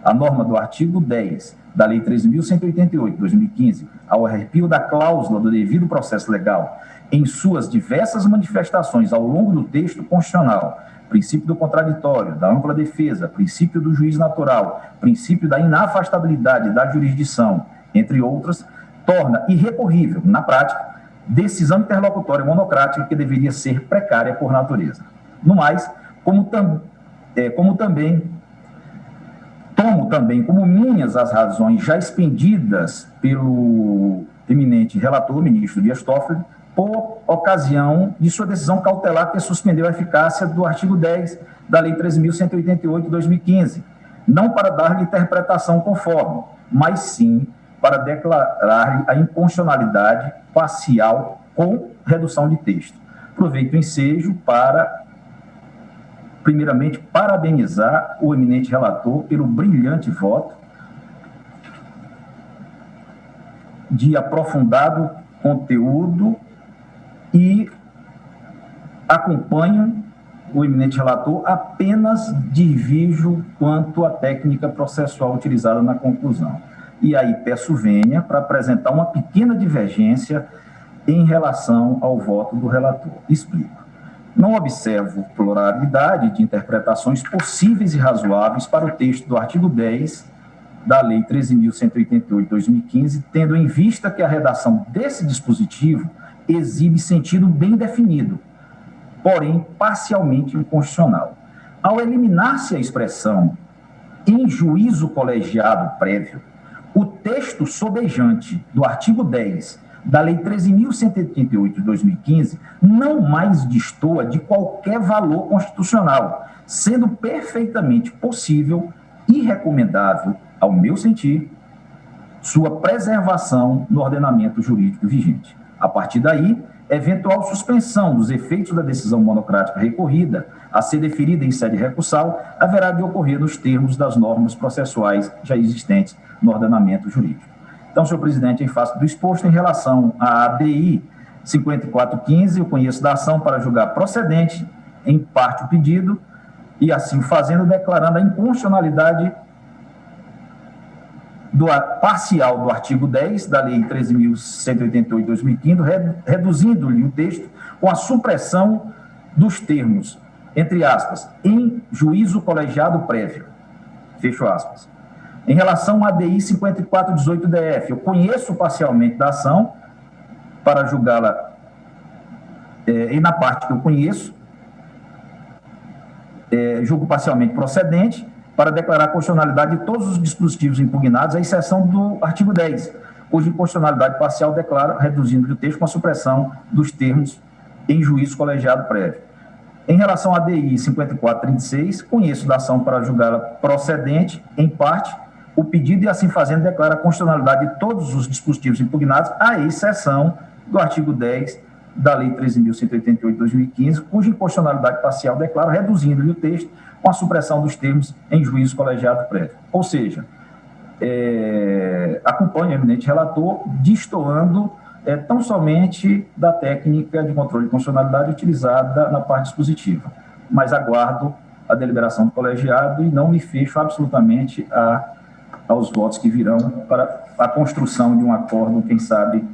Speaker 9: A norma do artigo 10 da Lei 13.188, de 2015, ao arrepio da cláusula do devido processo legal, em suas diversas manifestações ao longo do texto constitucional, princípio do contraditório, da ampla defesa, princípio do juiz natural, princípio da inafastabilidade da jurisdição, entre outras, torna irrecorrível, na prática, decisão interlocutória monocrática que deveria ser precária por natureza. No mais, tomo também como minhas as razões já expendidas pelo eminente relator, ministro Dias Toffoli, por ocasião de sua decisão cautelar que suspendeu a eficácia do artigo 10 da Lei 13.188, de 2015, não para dar-lhe interpretação conforme, mas sim para declarar-lhe a inconstitucionalidade parcial com redução de texto. Aproveito o ensejo para, primeiramente, parabenizar o eminente relator pelo brilhante voto de aprofundado conteúdo e acompanho o eminente relator apenas divirjo quanto à técnica processual utilizada na conclusão. E aí peço vênia para apresentar uma pequena divergência em relação ao voto do relator. Explico. Não observo pluralidade de interpretações possíveis e razoáveis para o texto do artigo 10 da Lei 13.188, de 2015, tendo em vista que a redação desse dispositivo exibe sentido bem definido, porém parcialmente inconstitucional. Ao eliminar-se a expressão em juízo colegiado prévio, o texto sobejante do artigo 10 da Lei 13.188, de 2015 não mais destoa de qualquer valor constitucional, sendo perfeitamente possível irrecomendável, ao meu sentir, sua preservação no ordenamento jurídico vigente. A partir daí, eventual suspensão dos efeitos da decisão monocrática recorrida a ser deferida em sede recursal haverá de ocorrer nos termos das normas processuais já existentes no ordenamento jurídico. Então, senhor presidente, em face do exposto em relação à ADI 5415, eu conheço da ação para julgar procedente, em parte, o pedido, e assim fazendo, declarando a inconstitucionalidade parcial do artigo 10 da Lei 13.188 de 2015, reduzindo-lhe o texto com a supressão dos termos, entre aspas, em juízo colegiado prévio, fecho aspas. Em relação à ADI 5418-DF, eu conheço parcialmente da ação para julgá-la, e na parte que eu conheço, julgo parcialmente procedente, para declarar a constitucionalidade de todos os dispositivos impugnados, à exceção do artigo 10, cuja inconstitucionalidade parcial declara, reduzindo o texto com a supressão dos termos em juízo colegiado prévio. Em relação à DI 5436, conheço da ação para julgá-la procedente, em parte, o pedido e, assim fazendo, declara a constitucionalidade de todos os dispositivos impugnados, à exceção do artigo 10 da Lei 13.188 de 2015, cuja inconstitucionalidade parcial declara, reduzindo-lhe o texto com a supressão dos termos em juízo colegiado prévio. Ou seja, acompanha o eminente relator destoando tão somente da técnica de controle de constitucionalidade utilizada na parte dispositiva, mas aguardo a deliberação do colegiado e não me fecho absolutamente aos votos que virão para a construção de um acordo, quem sabe,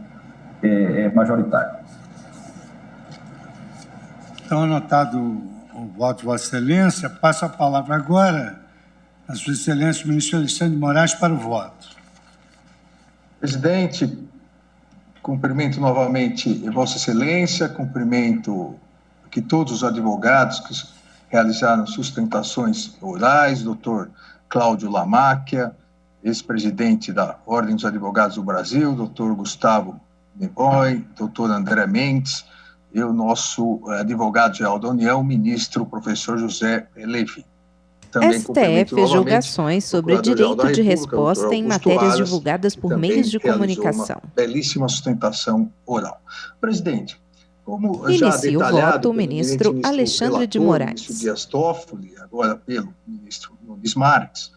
Speaker 9: majoritário.
Speaker 2: Então, anotado o voto de Vossa Excelência, passo a palavra agora a Sua Excelência, o ministro Alexandre de Moraes, para o voto.
Speaker 5: Presidente, cumprimento novamente Vossa Excelência, cumprimento aqui todos os advogados que realizaram sustentações orais, doutor Cláudio Lamáquia, ex-presidente da Ordem dos Advogados do Brasil, doutor Gustavo Negoy, doutor André Mendes, e o nosso advogado-geral da União, ministro professor José Levi. Também
Speaker 3: STF julgações sobre direito de resposta em matérias divulgadas por meios de comunicação.
Speaker 5: Belíssima sustentação oral. Presidente, como
Speaker 3: inicia
Speaker 5: já detalhado
Speaker 3: o voto o ministro Alexandre de Moraes.
Speaker 5: Ministro Dias Toffoli, agora pelo ministro Nunes Marques,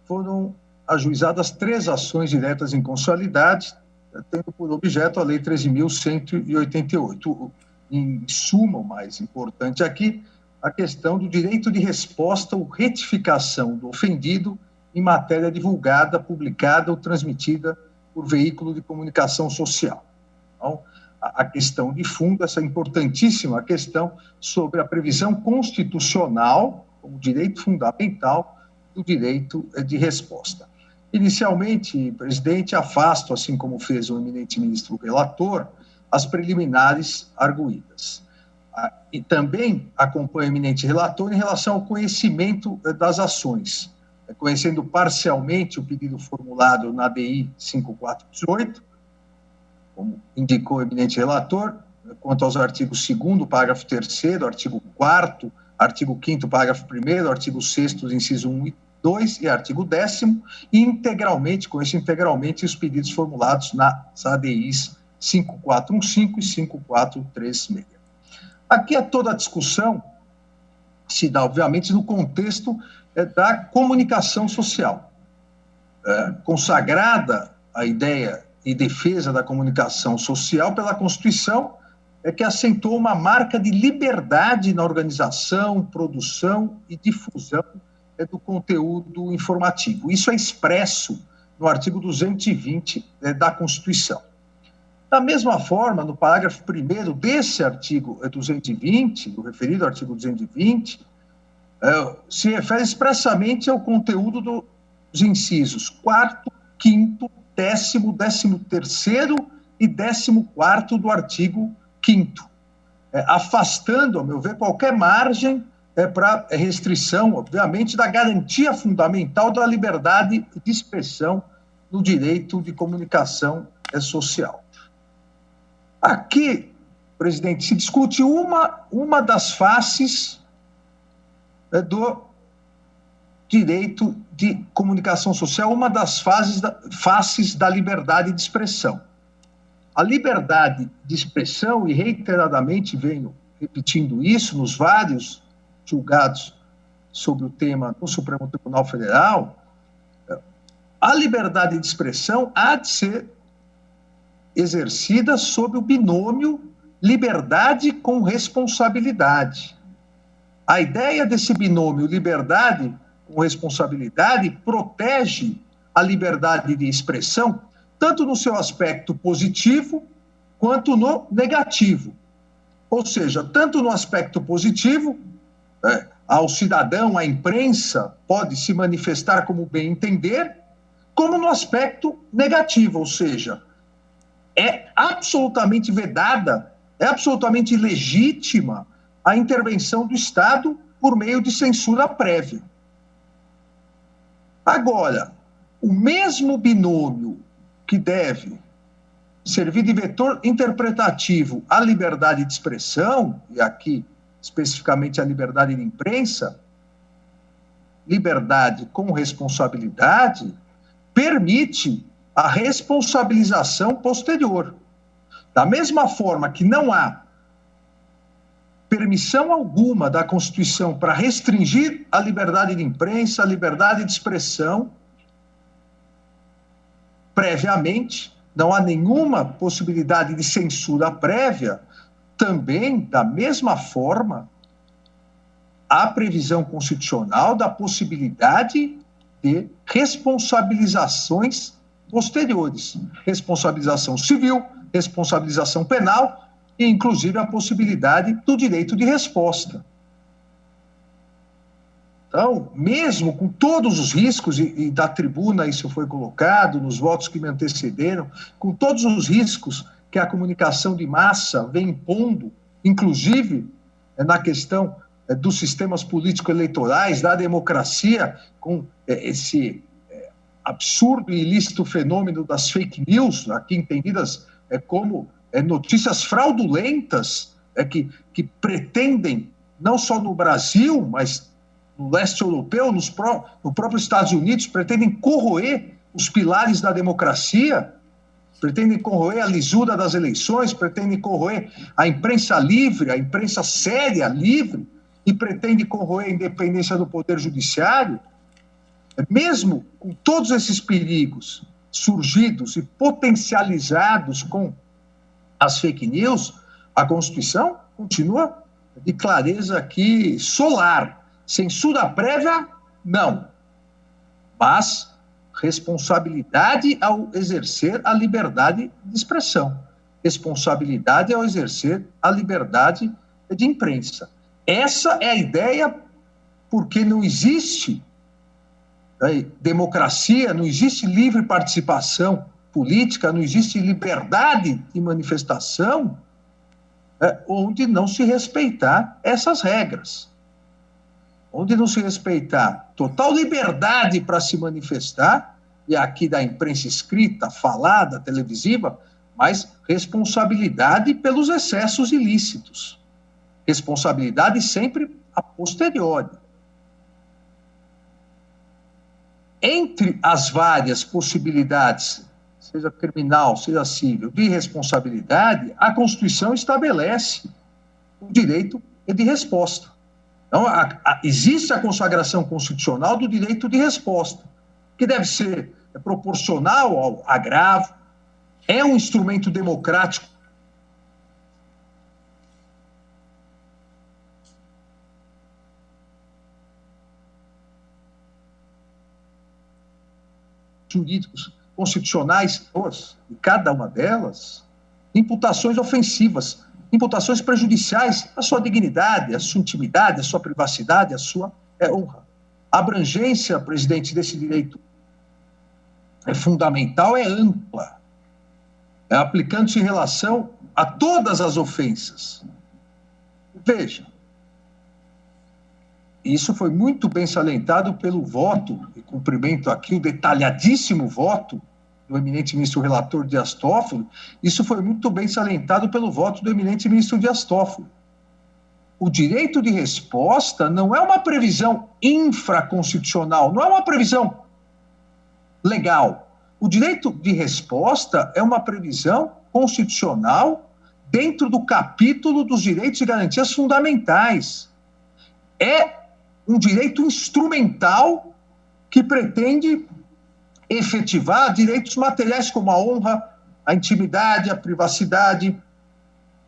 Speaker 5: foram ajuizadas 3 ações diretas em constitucionalidade, tendo por objeto a Lei 13.188. Em suma, o mais importante aqui, a questão do direito de resposta ou retificação do ofendido em matéria divulgada, publicada ou transmitida por veículo de comunicação social. Então, a questão de fundo, essa importantíssima questão sobre a previsão constitucional, como direito fundamental, do direito de resposta. Inicialmente, presidente, afasto, assim como fez o eminente ministro relator, as preliminares arguidas. E também acompanho o eminente relator em relação ao conhecimento das ações, conhecendo parcialmente o pedido formulado na ADI 5418, como indicou o eminente relator, quanto aos artigos 2º, parágrafo 3º, artigo 4º, artigo 5º, parágrafo 1º, artigo 6º, inciso 1 e 2 e artigo 10º, e integralmente, conheço integralmente os pedidos formulados nas ADIs 5415 e 5436. Aqui toda a discussão se dá, obviamente, no contexto da comunicação social. Consagrada a ideia e defesa da comunicação social pela Constituição, que assentou uma marca de liberdade na organização, produção e difusão do conteúdo informativo. Isso é expresso no artigo 220 da Constituição. Da mesma forma, no parágrafo 1º desse artigo 220, do referido artigo 220, se refere expressamente ao conteúdo dos incisos 4º, 5º, 10º, 13º e 14º do artigo 5º, afastando, a meu ver, qualquer margem para restrição, obviamente, da garantia fundamental da liberdade de expressão no direito de comunicação social. Aqui, presidente, se discute uma das faces direito de comunicação social, uma das faces da liberdade de expressão. A liberdade de expressão, e reiteradamente venho repetindo isso nos vários julgados sobre o tema no Supremo Tribunal Federal, a liberdade de expressão há de ser exercida sob o binômio liberdade com responsabilidade. A ideia desse binômio liberdade com responsabilidade protege a liberdade de expressão, tanto no seu aspecto positivo quanto no negativo. Ou seja, tanto no aspecto positivo, ao cidadão, à imprensa, pode se manifestar como bem entender, como no aspecto negativo, ou seja, é absolutamente vedada, é absolutamente ilegítima a intervenção do Estado por meio de censura prévia. Agora, o mesmo binômio que deve servir de vetor interpretativo à liberdade de expressão, e aqui especificamente à liberdade de imprensa, liberdade com responsabilidade, permite a responsabilização posterior. Da mesma forma que não há permissão alguma da Constituição para restringir a liberdade de imprensa, a liberdade de expressão, previamente, não há nenhuma possibilidade de censura prévia, também, da mesma forma, há previsão constitucional da possibilidade de responsabilizações posteriores, responsabilização civil, responsabilização penal e, inclusive, a possibilidade do direito de resposta. Então, mesmo com todos os riscos, e da tribuna isso foi colocado, nos votos que me antecederam, com todos os riscos que a comunicação de massa vem impondo, inclusive na questão dos sistemas político-eleitorais, da democracia, com esse absurdo e ilícito fenômeno das fake news, aqui entendidas como notícias fraudulentas que pretendem, não só no Brasil, mas no leste europeu, no próprio Estados Unidos, pretendem corroer os pilares da democracia, pretendem corroer a lisura das eleições, pretendem corroer a imprensa livre, a imprensa séria, livre, e pretendem corroer a independência do Poder Judiciário. Mesmo com todos esses perigos surgidos e potencializados com as fake news, a Constituição continua de clareza aqui solar. Censura prévia, não. Mas responsabilidade ao exercer a liberdade de expressão. Responsabilidade ao exercer a liberdade de imprensa. Essa é a ideia, porque não existe democracia, não existe livre participação política, não existe liberdade de manifestação onde não se respeitar essas regras. Onde não se respeitar total liberdade para se manifestar, e aqui da imprensa escrita, falada, televisiva, mas responsabilidade pelos excessos ilícitos. Responsabilidade sempre a posteriori. Entre as várias possibilidades, seja criminal, seja civil, de responsabilidade, a Constituição estabelece o direito de resposta. Então, existe a consagração constitucional do direito de resposta, que deve ser proporcional ao agravo, é um instrumento democrático jurídicos constitucionais, e cada uma delas, imputações ofensivas, imputações prejudiciais à sua dignidade, à sua intimidade, à sua privacidade, à sua honra. A abrangência, presidente, desse direito fundamental é ampla, aplicando-se em relação a todas as ofensas. Veja, isso foi muito bem salientado pelo voto, e cumprimento aqui o detalhadíssimo voto do eminente ministro relator Dias Toffoli, isso foi muito bem salientado pelo voto do eminente ministro Dias Toffoli. o direito de resposta não é uma previsão infraconstitucional, não é uma previsão legal. O direito de resposta é uma previsão constitucional dentro do capítulo dos direitos e garantias fundamentais. É um direito instrumental que pretende efetivar direitos materiais como a honra, a intimidade, a privacidade,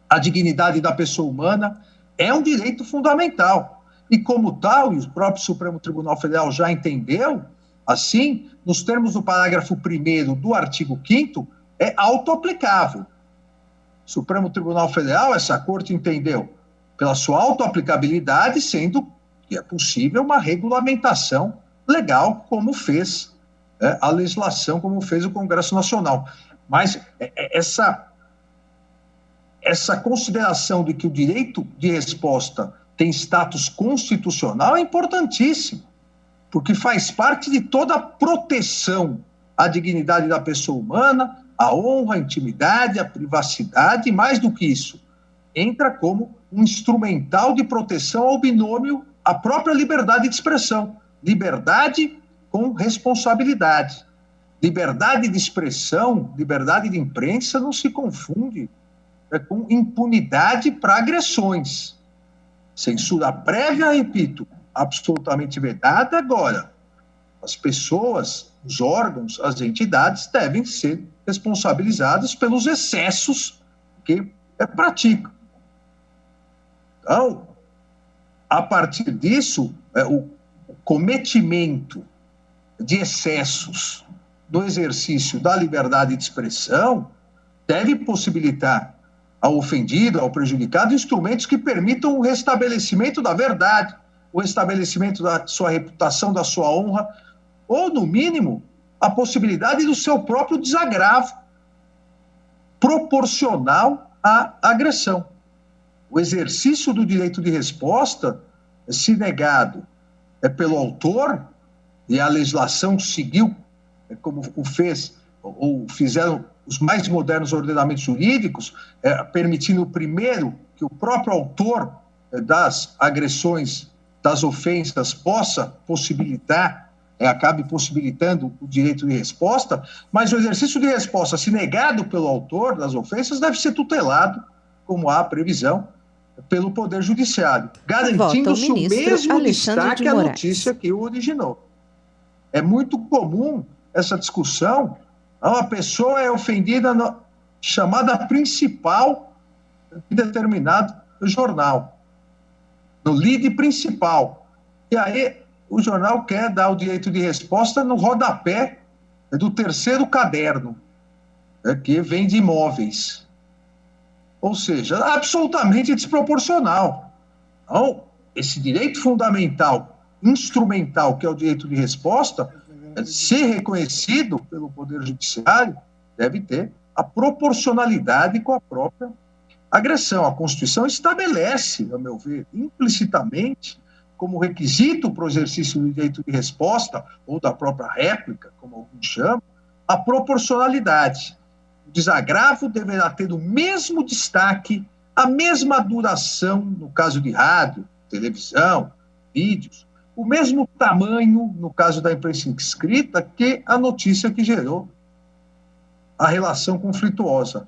Speaker 5: a dignidade da pessoa humana. É um direito fundamental. E como tal, e o próprio Supremo Tribunal Federal já entendeu, assim, nos termos do parágrafo 1º do artigo 5º, é autoaplicável. O Supremo Tribunal Federal, essa corte entendeu pela sua autoaplicabilidade, sendo que é possível uma regulamentação legal, como fez a legislação, como fez o Congresso Nacional. Mas essa consideração de que o direito de resposta tem status constitucional é importantíssimo, porque faz parte de toda a proteção à dignidade da pessoa humana, à honra, à intimidade, à privacidade, e mais do que isso, entra como um instrumental de proteção ao binômio, à própria liberdade de expressão. Liberdade com responsabilidade. Liberdade de expressão, liberdade de imprensa não se confunde com impunidade para agressões. Censura prévia, repito, absolutamente vedada. Agora, as pessoas, os órgãos, as entidades devem ser responsabilizadas pelos excessos que praticam. Então, a partir disso, o cometimento de excessos no exercício da liberdade de expressão deve possibilitar ao ofendido, ao prejudicado, instrumentos que permitam o restabelecimento da verdade, o restabelecimento da sua reputação, da sua honra, ou, no mínimo, a possibilidade do seu próprio desagravo, proporcional à agressão. O exercício do direito de resposta, se negado pelo autor, e a legislação seguiu, como o fez, ou fizeram os mais modernos ordenamentos jurídicos, permitindo primeiro que o próprio autor das agressões, das ofensas, possa possibilitar, acabe possibilitando o direito de resposta, mas o exercício de resposta, se negado pelo autor das ofensas, deve ser tutelado, como há previsão, pelo Poder Judiciário, garantindo-se o mesmo destaque à notícia que o originou. É muito comum essa discussão. Uma pessoa é ofendida na chamada principal de determinado jornal, no lead principal. E aí o jornal quer dar o direito de resposta no rodapé do terceiro caderno, que vem de imóveis. Ou seja, absolutamente desproporcional. Então, esse direito fundamental, instrumental, que é o direito de resposta, se reconhecido pelo Poder Judiciário, deve ter a proporcionalidade com a própria agressão. A Constituição estabelece, a meu ver, implicitamente, como requisito para o exercício do direito de resposta, ou da própria réplica, como alguns chamam, a proporcionalidade. O desagravo deverá ter o mesmo destaque, a mesma duração, no caso de rádio, televisão, vídeos, o mesmo tamanho, no caso da imprensa escrita, que a notícia que gerou a relação conflituosa,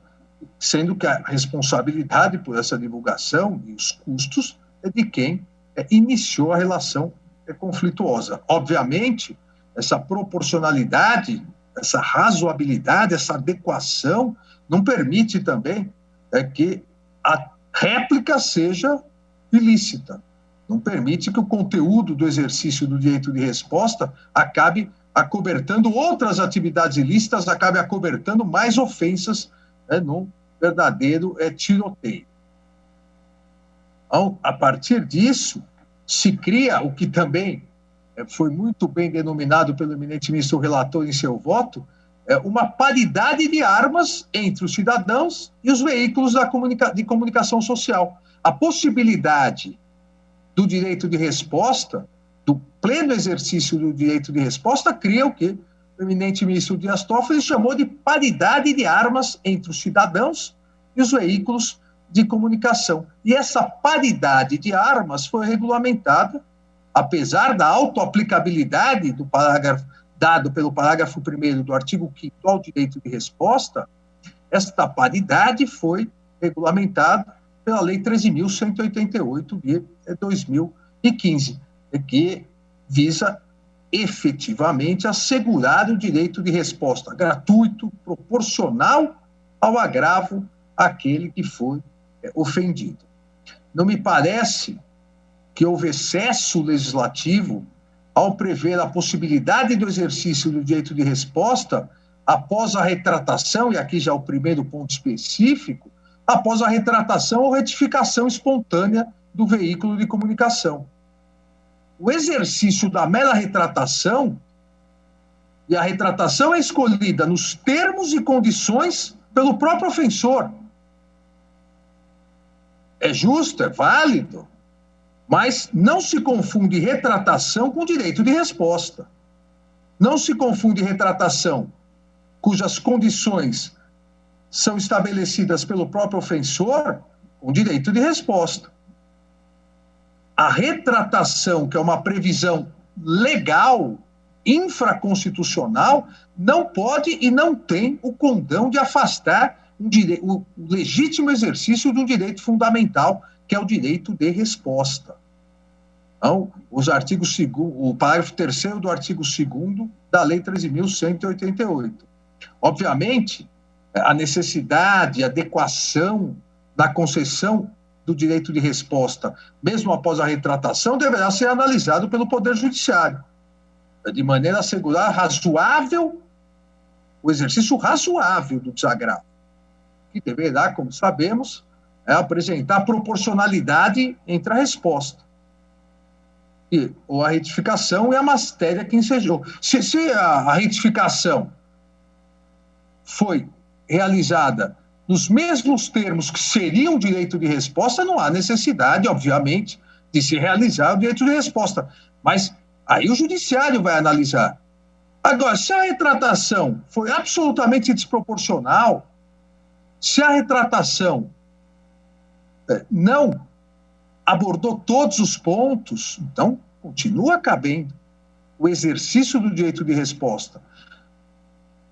Speaker 5: sendo que a responsabilidade por essa divulgação e os custos é de quem iniciou a relação conflituosa. Obviamente, essa proporcionalidade, essa razoabilidade, essa adequação, não permite também que a réplica seja ilícita. Não permite que o conteúdo do exercício do direito de resposta acabe acobertando outras atividades ilícitas, acabe acobertando mais ofensas num verdadeiro tiroteio. Então, a partir disso, se cria o que também foi muito bem denominado pelo eminente ministro relator em seu voto, uma paridade de armas entre os cidadãos e os veículos de comunicação social. A possibilidade do direito de resposta, do pleno exercício do direito de resposta, cria o que o eminente ministro Dias Toffoli chamou de paridade de armas entre os cidadãos e os veículos de comunicação. E essa paridade de armas foi regulamentada, apesar da autoaplicabilidade do parágrafo dado pelo parágrafo 1º do artigo 5º ao direito de resposta, esta paridade foi regulamentada pela Lei 13.188 de 2015, que visa efetivamente assegurar o direito de resposta gratuito, proporcional ao agravo àquele que foi ofendido. Não me parece que houve excesso legislativo ao prever a possibilidade do exercício do direito de resposta após a retratação, e aqui já o primeiro ponto específico, após a retratação ou retificação espontânea do veículo de comunicação. O exercício da mera retratação, e a retratação é escolhida nos termos e condições pelo próprio ofensor. É justo, é válido, mas não se confunde retratação com direito de resposta. Não se confunde retratação cujas condições são estabelecidas pelo próprio ofensor com direito de resposta. A retratação, que é uma previsão legal, infraconstitucional, não pode e não tem o condão de afastar o legítimo exercício de um direito fundamental, que é o direito de resposta. Então, o parágrafo 3º do artigo 2º da Lei 13.188. Obviamente, a necessidade, a adequação da concessão do direito de resposta, mesmo após a retratação, deverá ser analisado pelo Poder Judiciário, de maneira a assegurar o exercício razoável do desagravo, que deverá, como sabemos, apresentar proporcionalidade entre a resposta ou a retificação e a matéria que ensejou. Se a retificação foi realizada nos mesmos termos que seria um direito de resposta, não há necessidade, obviamente, de se realizar o direito de resposta. Mas aí o judiciário vai analisar. Agora, se a retratação foi absolutamente desproporcional, se a retratação não abordou todos os pontos, então continua cabendo o exercício do direito de resposta.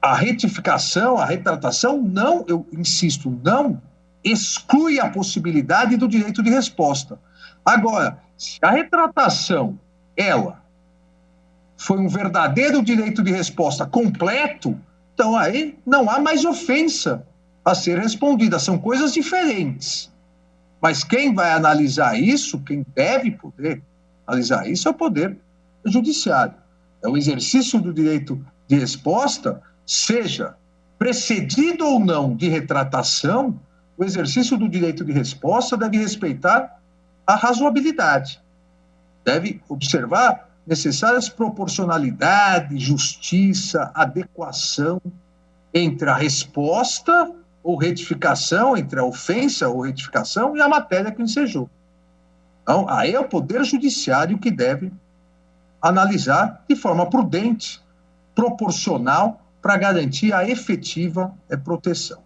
Speaker 5: A retificação, a retratação, não, eu insisto, não exclui a possibilidade do direito de resposta. Agora, se a retratação, ela, foi um verdadeiro direito de resposta completo, então aí não há mais ofensa a ser respondida, são coisas diferentes. Mas quem vai analisar isso, quem deve poder analisar isso, é o Poder Judiciário. É o exercício do direito de resposta, seja precedido ou não de retratação, o exercício do direito de resposta deve respeitar a razoabilidade, deve observar necessárias proporcionalidade, justiça, adequação entre a resposta ou retificação, entre a ofensa ou retificação e a matéria que ensejou. Então, aí é o Poder Judiciário que deve analisar de forma prudente, proporcional, para garantir a efetiva proteção.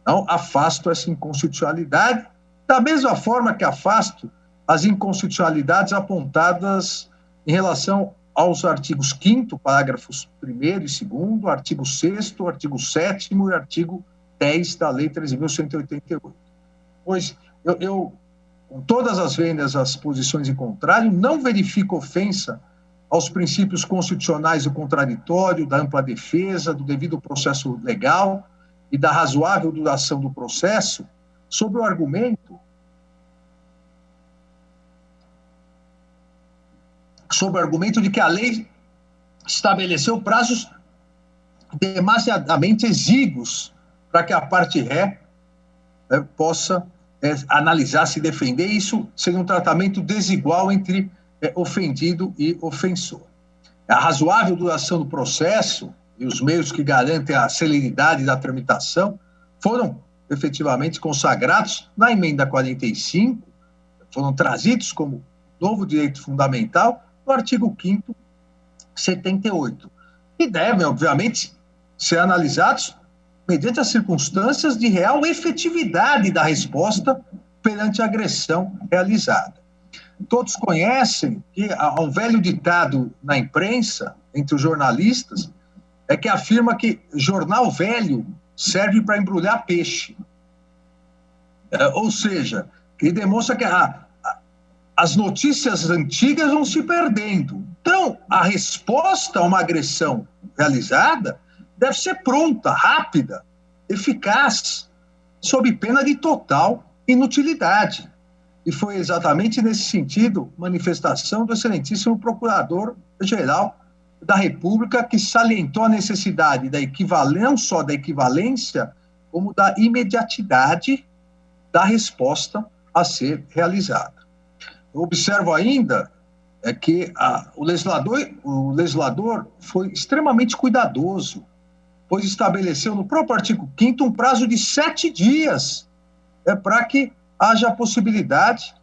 Speaker 5: Então, afasto essa inconstitucionalidade, da mesma forma que afasto as inconstitucionalidades apontadas em relação aos artigos 5º, parágrafos 1º e 2º, artigo 6º, artigo 7º e artigo 10 da Lei 13.188. Pois eu, com todas as vendas às posições em contrário, não verifico ofensa aos princípios constitucionais do contraditório, da ampla defesa, do devido processo legal e da razoável duração do processo, sob o argumento de que a lei estabeleceu prazos demasiadamente exíguos para que a parte ré possa analisar, se defender. Isso seria um tratamento desigual entre ofendido e ofensor. A razoável duração do processo e os meios que garantem a celeridade da tramitação foram efetivamente consagrados na emenda 45, foram trazidos como novo direito fundamental no artigo 5º, 78, e devem, obviamente, ser analisados mediante as circunstâncias de real efetividade da resposta perante a agressão realizada. Todos conhecem que há um velho ditado na imprensa, entre os jornalistas, que afirma que jornal velho serve para embrulhar peixe. Ou seja, que demonstra que as notícias antigas vão se perdendo. Então, a resposta a uma agressão realizada deve ser pronta, rápida, eficaz, sob pena de total inutilidade. E foi exatamente nesse sentido manifestação do excelentíssimo Procurador-Geral da República, que salientou a necessidade da equivalência, não só da equivalência, como da imediatidade da resposta a ser realizada. Eu observo ainda que o legislador foi extremamente cuidadoso, pois estabeleceu no próprio artigo 5º um prazo de 7 dias para que haja a possibilidade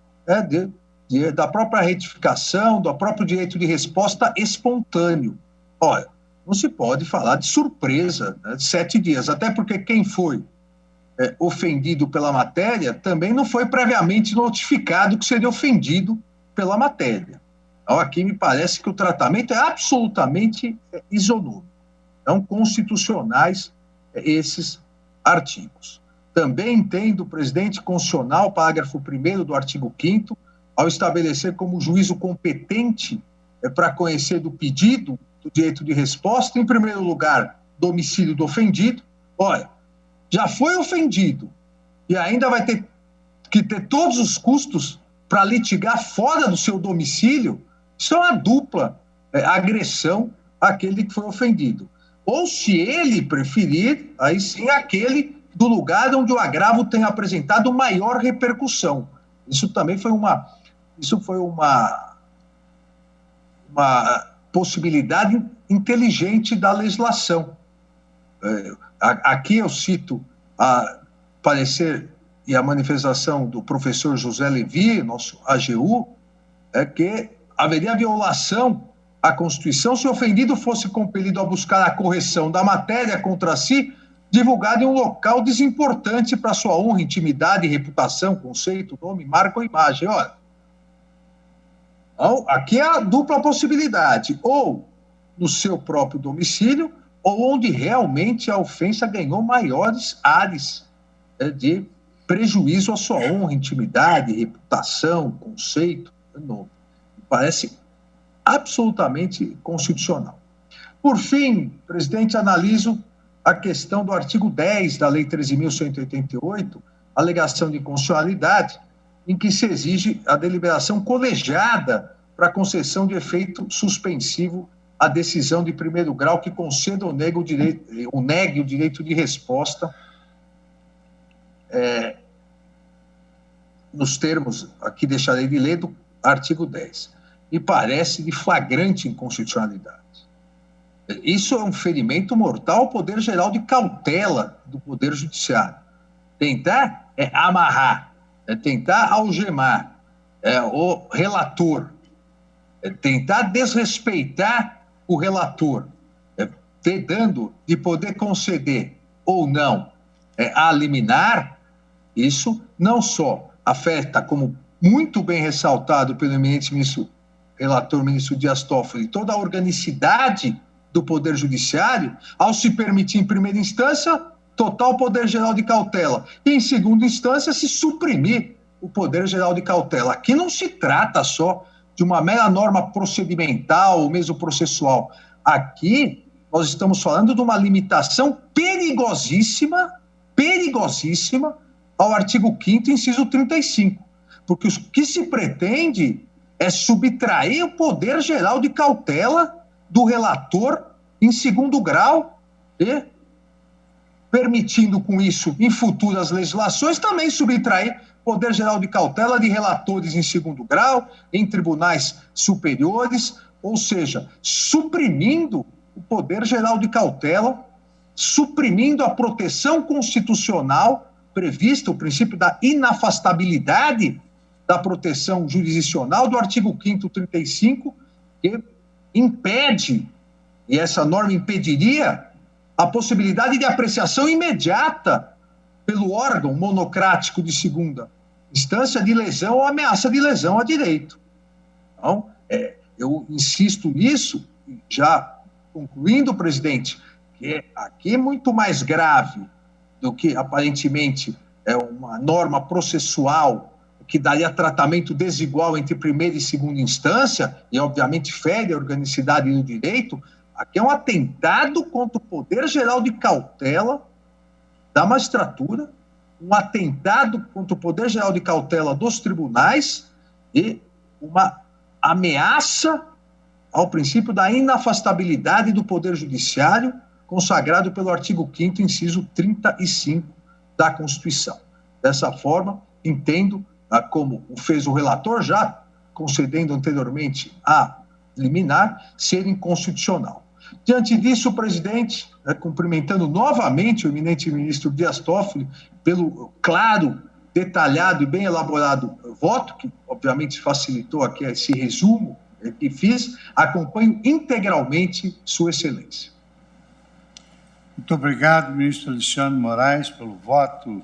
Speaker 5: da própria retificação, do próprio direito de resposta espontâneo. Olha, não se pode falar de surpresa, de 7 dias, até porque quem foi ofendido pela matéria também não foi previamente notificado que seria ofendido pela matéria. Então, aqui me parece que o tratamento é absolutamente isonômico. São constitucionais esses artigos. Também entendo o presidente constitucional, parágrafo 1º do artigo 5º, ao estabelecer como juízo competente para conhecer do pedido do direito de resposta, em primeiro lugar, domicílio do ofendido. Olha, já foi ofendido e ainda vai ter que ter todos os custos para litigar fora do seu domicílio, isso é uma dupla agressão àquele que foi ofendido. Ou, se ele preferir, aí sim, aquele do lugar onde o agravo tem apresentado maior repercussão. Isso também foi uma possibilidade inteligente da legislação. Aqui eu cito a parecer e a manifestação do professor José Levi, nosso AGU, que haveria violação à Constituição se o ofendido fosse compelido a buscar a correção da matéria contra si, divulgada em um local desimportante para sua honra, intimidade, reputação, conceito, nome, marca ou imagem. Olha, então, aqui é a dupla possibilidade, ou no seu próprio domicílio, ou onde realmente a ofensa ganhou maiores áreas de prejuízo à sua honra, intimidade, reputação, conceito, nome. Parece absolutamente constitucional. Por fim, presidente, analiso a questão do artigo 10 da Lei 13.188, alegação de inconstitucionalidade, em que se exige a deliberação colegiada para concessão de efeito suspensivo à decisão de primeiro grau que conceda ou negue o direito de resposta nos termos, aqui deixarei de ler, do artigo 10. Me parece de flagrante inconstitucionalidade. Isso é um ferimento mortal ao poder geral de cautela do Poder Judiciário. Tentar amarrar, tentar algemar o relator, tentar desrespeitar o relator, vedando de poder conceder ou não a liminar, isso não só afeta, como muito bem ressaltado pelo eminente relator ministro Dias Toffoli, toda a organicidade do Poder Judiciário, ao se permitir, em primeira instância, total poder geral de cautela, e, em segunda instância, se suprimir o poder geral de cautela. Aqui não se trata só de uma mera norma procedimental ou mesmo processual. Aqui nós estamos falando de uma limitação perigosíssima ao artigo 5º, inciso 35, porque o que se pretende é subtrair o poder geral de cautela do relator em segundo grau e permitindo com isso, em futuras legislações, também subtrair poder geral de cautela de relatores em segundo grau, em tribunais superiores, ou seja, suprimindo o poder geral de cautela, suprimindo a proteção constitucional prevista, o princípio da inafastabilidade da proteção jurisdicional do artigo 5º 35, que impede, e essa norma impediria a possibilidade de apreciação imediata pelo órgão monocrático de segunda instância de lesão ou ameaça de lesão a direito. Então, eu insisto nisso, já concluindo, presidente, que aqui é muito mais grave do que, aparentemente, uma norma processual que daria tratamento desigual entre primeira e segunda instância, e, obviamente, fere a organicidade do direito. Aqui é um atentado contra o poder geral de cautela da magistratura, um atentado contra o poder geral de cautela dos tribunais e uma ameaça ao princípio da inafastabilidade do poder judiciário, consagrado pelo artigo 5º, inciso 35 da Constituição. Dessa forma, entendo, como fez o relator já, concedendo anteriormente a liminar, ser inconstitucional. Diante disso, presidente, cumprimentando novamente o eminente ministro Dias Toffoli pelo claro, detalhado e bem elaborado voto, que obviamente facilitou aqui esse resumo que fiz, acompanho integralmente Sua Excelência.
Speaker 2: Muito obrigado, ministro Alexandre Moraes, pelo voto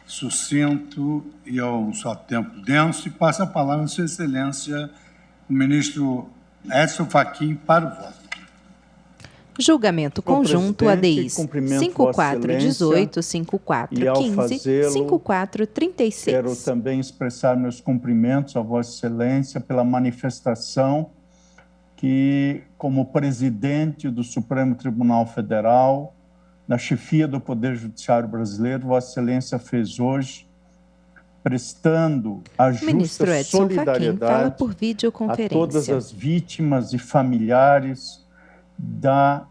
Speaker 2: sucinto e ao mesmo tempo denso, e passo a palavra a Sua Excelência, o ministro Edson Fachin, para o voto.
Speaker 3: Julgamento conjunto ADIs 5418, 5415, 5436.
Speaker 11: Quero também expressar meus cumprimentos a Vossa Excelência pela manifestação que, como presidente do Supremo Tribunal Federal, na chefia do Poder Judiciário brasileiro, Vossa Excelência fez hoje, prestando a justa solidariedade a todas as vítimas e familiares da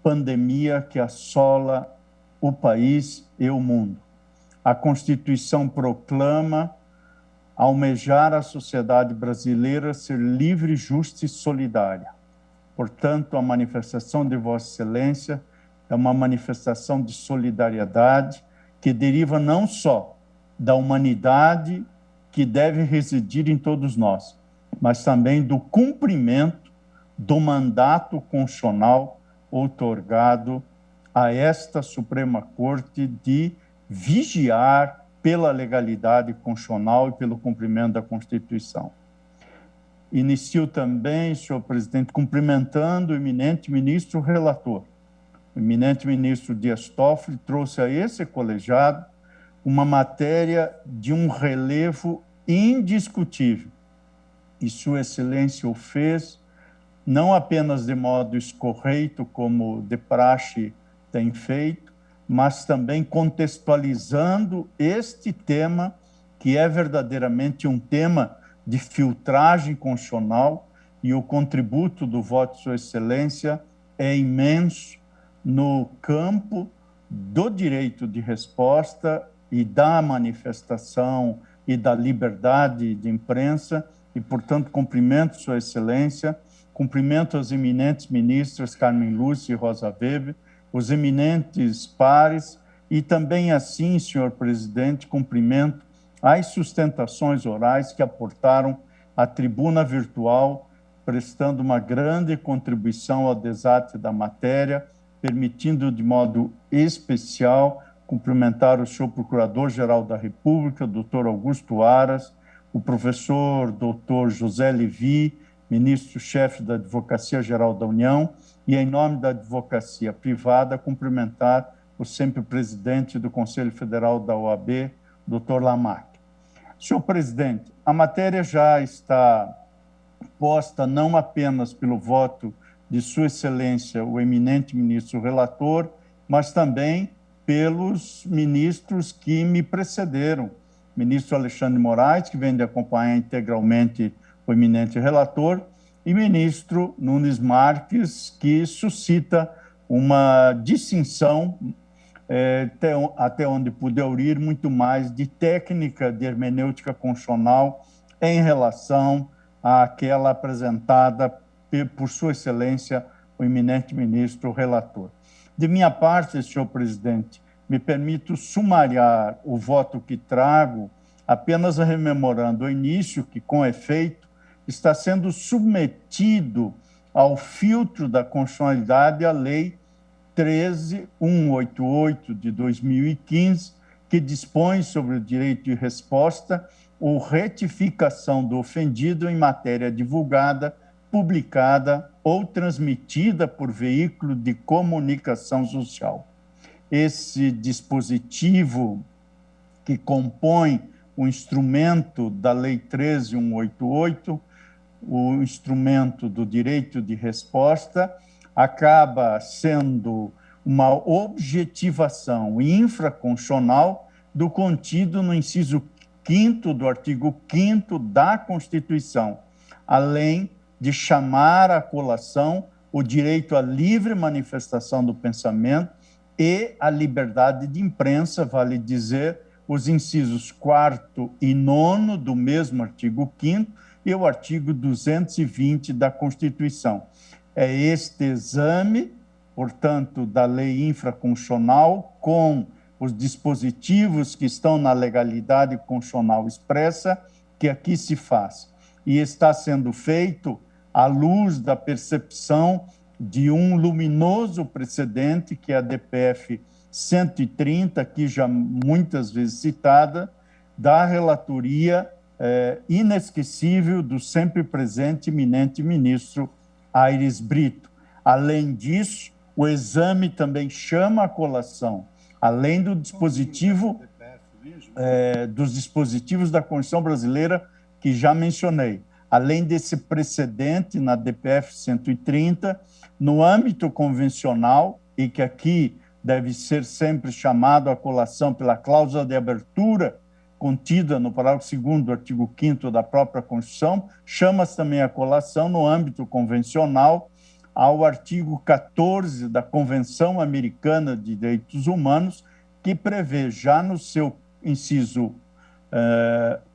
Speaker 11: pandemia que assola o país e o mundo. A Constituição proclama almejar a sociedade brasileira ser livre, justa e solidária. Portanto, a manifestação de Vossa Excelência é uma manifestação de solidariedade que deriva não só da humanidade que deve residir em todos nós, mas também do cumprimento do mandato constitucional outorgado a esta Suprema Corte de vigiar pela legalidade constitucional e pelo cumprimento da Constituição. Inicio também, senhor presidente, cumprimentando o eminente ministro relator. O eminente ministro Dias Toffoli trouxe a esse colegiado uma matéria de um relevo indiscutível. E Sua Excelência o fez não apenas de modo escorreito, como de praxe tem feito, mas também contextualizando este tema, que é verdadeiramente um tema de filtragem constitucional, e o contributo do voto de Sua Excelência é imenso no campo do direito de resposta e da manifestação e da liberdade de imprensa, e, portanto, cumprimento Sua Excelência, cumprimento as eminentes ministras Carmen Lúcia e Rosa Weber, os eminentes pares, e também assim, senhor presidente, cumprimento as sustentações orais que aportaram à tribuna virtual, prestando uma grande contribuição ao debate da matéria, permitindo de modo especial cumprimentar o senhor Procurador-Geral da República, doutor Augusto Aras, o professor doutor José Levi, ministro-chefe da Advocacia Geral da União, e, em nome da advocacia privada, cumprimentar o sempre presidente do Conselho Federal da OAB, doutor Lamarck. Senhor presidente, a matéria já está posta não apenas pelo voto de Sua Excelência, o eminente ministro relator, mas também pelos ministros que me precederam. Ministro Alexandre Moraes, que vem de acompanhar integralmente o eminente relator, e ministro Nunes Marques, que suscita uma distinção, até onde puder ir, muito mais de técnica de hermenêutica constitucional em relação àquela apresentada por Sua Excelência, o eminente ministro relator. De minha parte, senhor presidente, me permito sumariar o voto que trago, apenas rememorando o início que, com efeito, está sendo submetido ao filtro da constitucionalidade a Lei 13188 de 2015, que dispõe sobre o direito de resposta ou retificação do ofendido em matéria divulgada, publicada ou transmitida por veículo de comunicação social. Esse dispositivo que compõe o instrumento da Lei 13.188, o instrumento do direito de resposta, acaba sendo uma objetivação infraconstitucional do contido no inciso 5º do artigo 5º da Constituição, além de chamar à colação o direito à livre manifestação do pensamento e a liberdade de imprensa, vale dizer, os incisos 4º e 9º do mesmo artigo 5º e o artigo 220 da Constituição. É este exame, portanto, da lei infraconstitucional, com os dispositivos que estão na legalidade constitucional expressa, que aqui se faz. E está sendo feito à luz da percepção de um luminoso precedente, que é a DPF 130, aqui já muitas vezes citada, da relatoria inesquecível do sempre presente eminente ministro Aires Brito. Além disso, o exame também chama a colação, além do dispositivo, dos dispositivos da Constituição Brasileira que já mencionei, além desse precedente na DPF 130, no âmbito convencional, e que aqui deve ser sempre chamado à colação pela cláusula de abertura contida no parágrafo 2º do artigo 5º da própria Constituição, chama-se também a colação no âmbito convencional ao artigo 14 da Convenção Americana de Direitos Humanos, que prevê já no seu inciso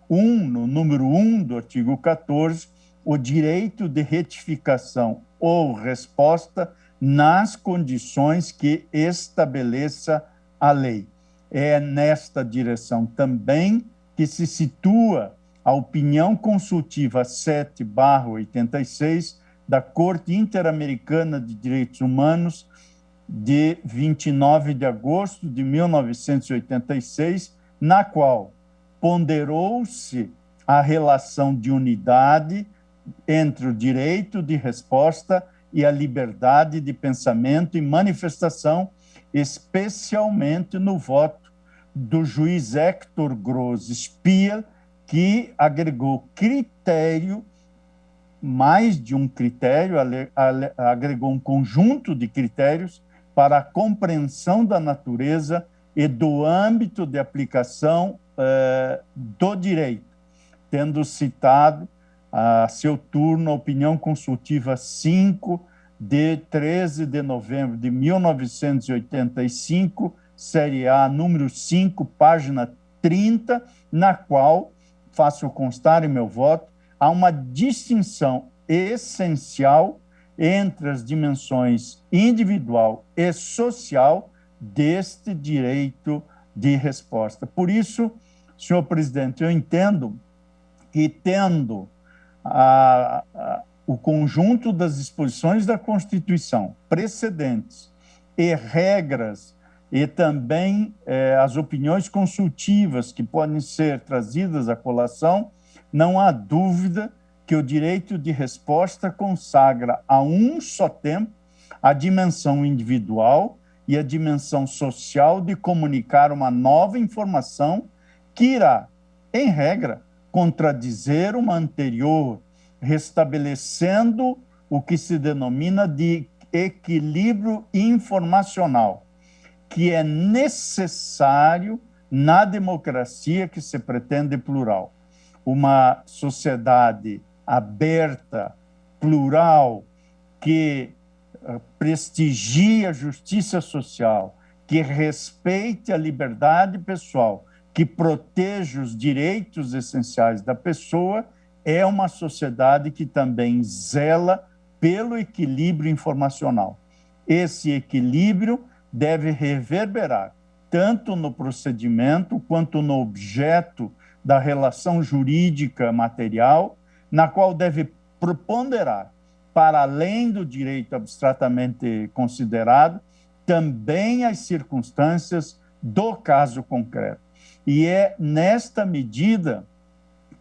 Speaker 11: 1, no número 1 do artigo 14, o direito de retificação ou resposta nas condições que estabeleça a lei. É nesta direção também que se situa a opinião consultiva 7/86 da Corte Interamericana de Direitos Humanos de 29 de agosto de 1986, na qual ponderou-se a relação de unidade entre o direito de resposta e a liberdade de pensamento e manifestação, especialmente no voto do juiz Hector Gross Spiel, que agregou critério, mais de um critério, agregou um conjunto de critérios para a compreensão da natureza e do âmbito de aplicação do direito, tendo citado a seu turno a opinião consultiva 5 de 13 de novembro de 1985, série A, número 5, página 30, na qual, faço constar em meu voto, há uma distinção essencial entre as dimensões individual e social deste direito de resposta. Por isso, senhor presidente, eu entendo que, tendo o conjunto das disposições da Constituição, precedentes e regras, e também as opiniões consultivas que podem ser trazidas à colação, não há dúvida que o direito de resposta consagra a um só tempo a dimensão individual e a dimensão social de comunicar uma nova informação que irá, em regra, contradizer uma anterior, restabelecendo o que se denomina de equilíbrio informacional, que é necessário na democracia que se pretende plural. Uma sociedade aberta, plural, que prestigie a justiça social, que respeite a liberdade pessoal, que proteja os direitos essenciais da pessoa, é uma sociedade que também zela pelo equilíbrio informacional. Esse equilíbrio deve reverberar tanto no procedimento quanto no objeto da relação jurídica material, na qual deve preponderar, para além do direito abstratamente considerado, também as circunstâncias do caso concreto. E é nesta medida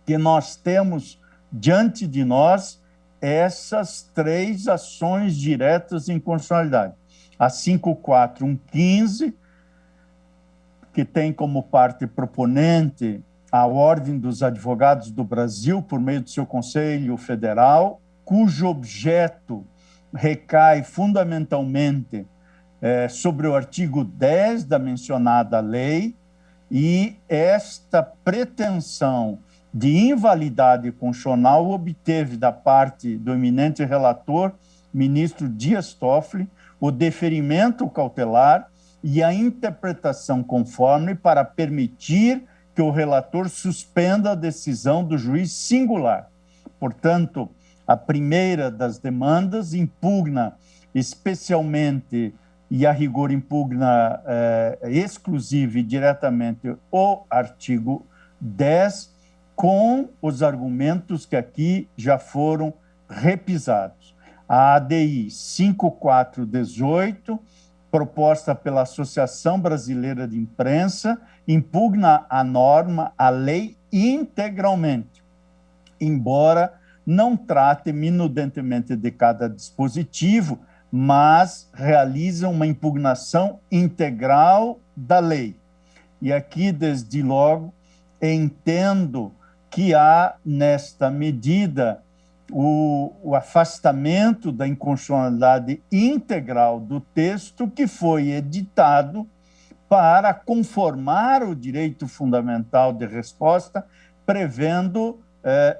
Speaker 11: que nós temos diante de nós essas 3 ações diretas de inconstitucionalidade. A 54115, que tem como parte proponente a Ordem dos Advogados do Brasil, por meio do seu Conselho Federal, cujo objeto recai fundamentalmente sobre o artigo 10 da mencionada lei, e esta pretensão de invalidade constitucional obteve da parte do eminente relator, ministro Dias Toffoli, o deferimento cautelar e a interpretação conforme para permitir que o relator suspenda a decisão do juiz singular. Portanto, a primeira das demandas impugna especialmente, e a rigor impugna exclusiva e diretamente, o artigo 10, com os argumentos que aqui já foram repisados. A ADI 5418, proposta pela Associação Brasileira de Imprensa, impugna a norma, a lei, integralmente, embora não trate minudentemente de cada dispositivo, mas realiza uma impugnação integral da lei. E aqui, desde logo, entendo que há, nesta medida, o afastamento da inconstitucionalidade integral do texto que foi editado para conformar o direito fundamental de resposta, prevendo,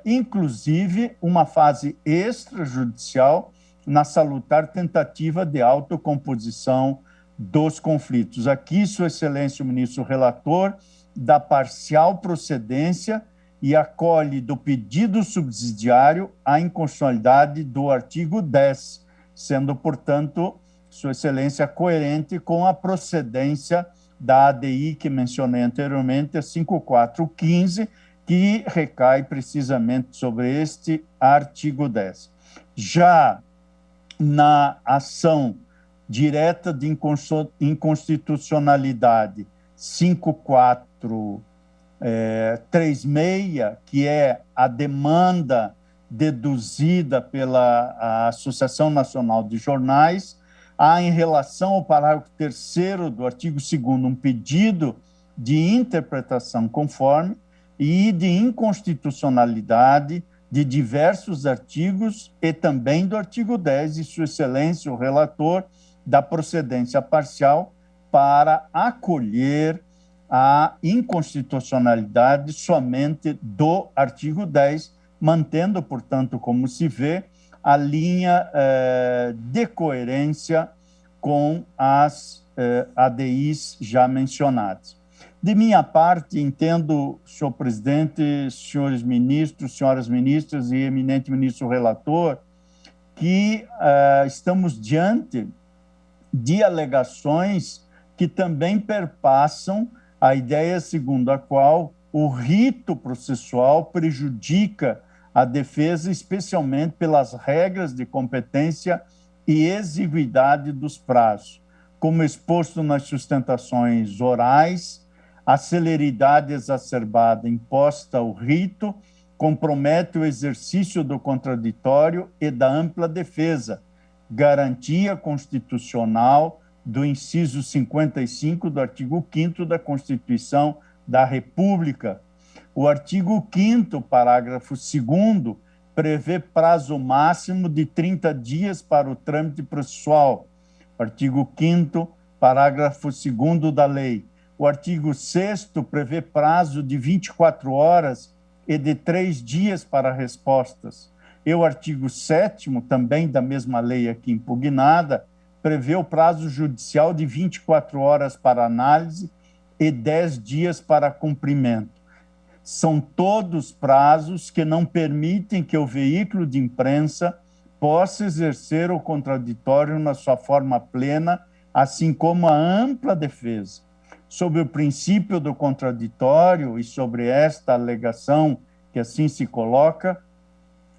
Speaker 11: inclusive, uma fase extrajudicial na salutar tentativa de autocomposição dos conflitos. Aqui, Sua Excelência, o ministro relator, dá parcial procedência e acolhe do pedido subsidiário a inconstitucionalidade do artigo 10, sendo, portanto, Sua Excelência coerente com a procedência da ADI que mencionei anteriormente, a 5415, que recai precisamente sobre este artigo 10. Já na ação direta de inconstitucionalidade 5436, que é a demanda deduzida pela Associação Nacional de Jornais, há, em relação ao parágrafo 3º do artigo 2º, um pedido de interpretação conforme e de inconstitucionalidade de diversos artigos e também do artigo 10, e Sua Excelência, o relator, da procedência parcial para acolher a inconstitucionalidade somente do artigo 10, mantendo, portanto, como se vê, a linha de coerência com as ADIs já mencionadas. De minha parte, entendo, senhor presidente, senhores ministros, senhoras ministras e eminente ministro relator, que estamos diante de alegações que também perpassam a ideia segundo a qual o rito processual prejudica a defesa, especialmente pelas regras de competência e exiguidade dos prazos, como exposto nas sustentações orais. A celeridade exacerbada imposta ao rito compromete o exercício do contraditório e da ampla defesa, garantia constitucional do inciso 55 do artigo 5º da Constituição da República. O artigo 5º, parágrafo 2º, prevê prazo máximo de 30 dias para o trâmite processual. O artigo 5º, parágrafo 2º da lei. O artigo 6º prevê prazo de 24 horas e de 3 dias para respostas. E o artigo 7º, também da mesma lei aqui impugnada, prevê o prazo judicial de 24 horas para análise e 10 dias para cumprimento. São todos prazos que não permitem que o veículo de imprensa possa exercer o contraditório na sua forma plena, assim como a ampla defesa. Sobre o princípio do contraditório e sobre esta alegação que assim se coloca,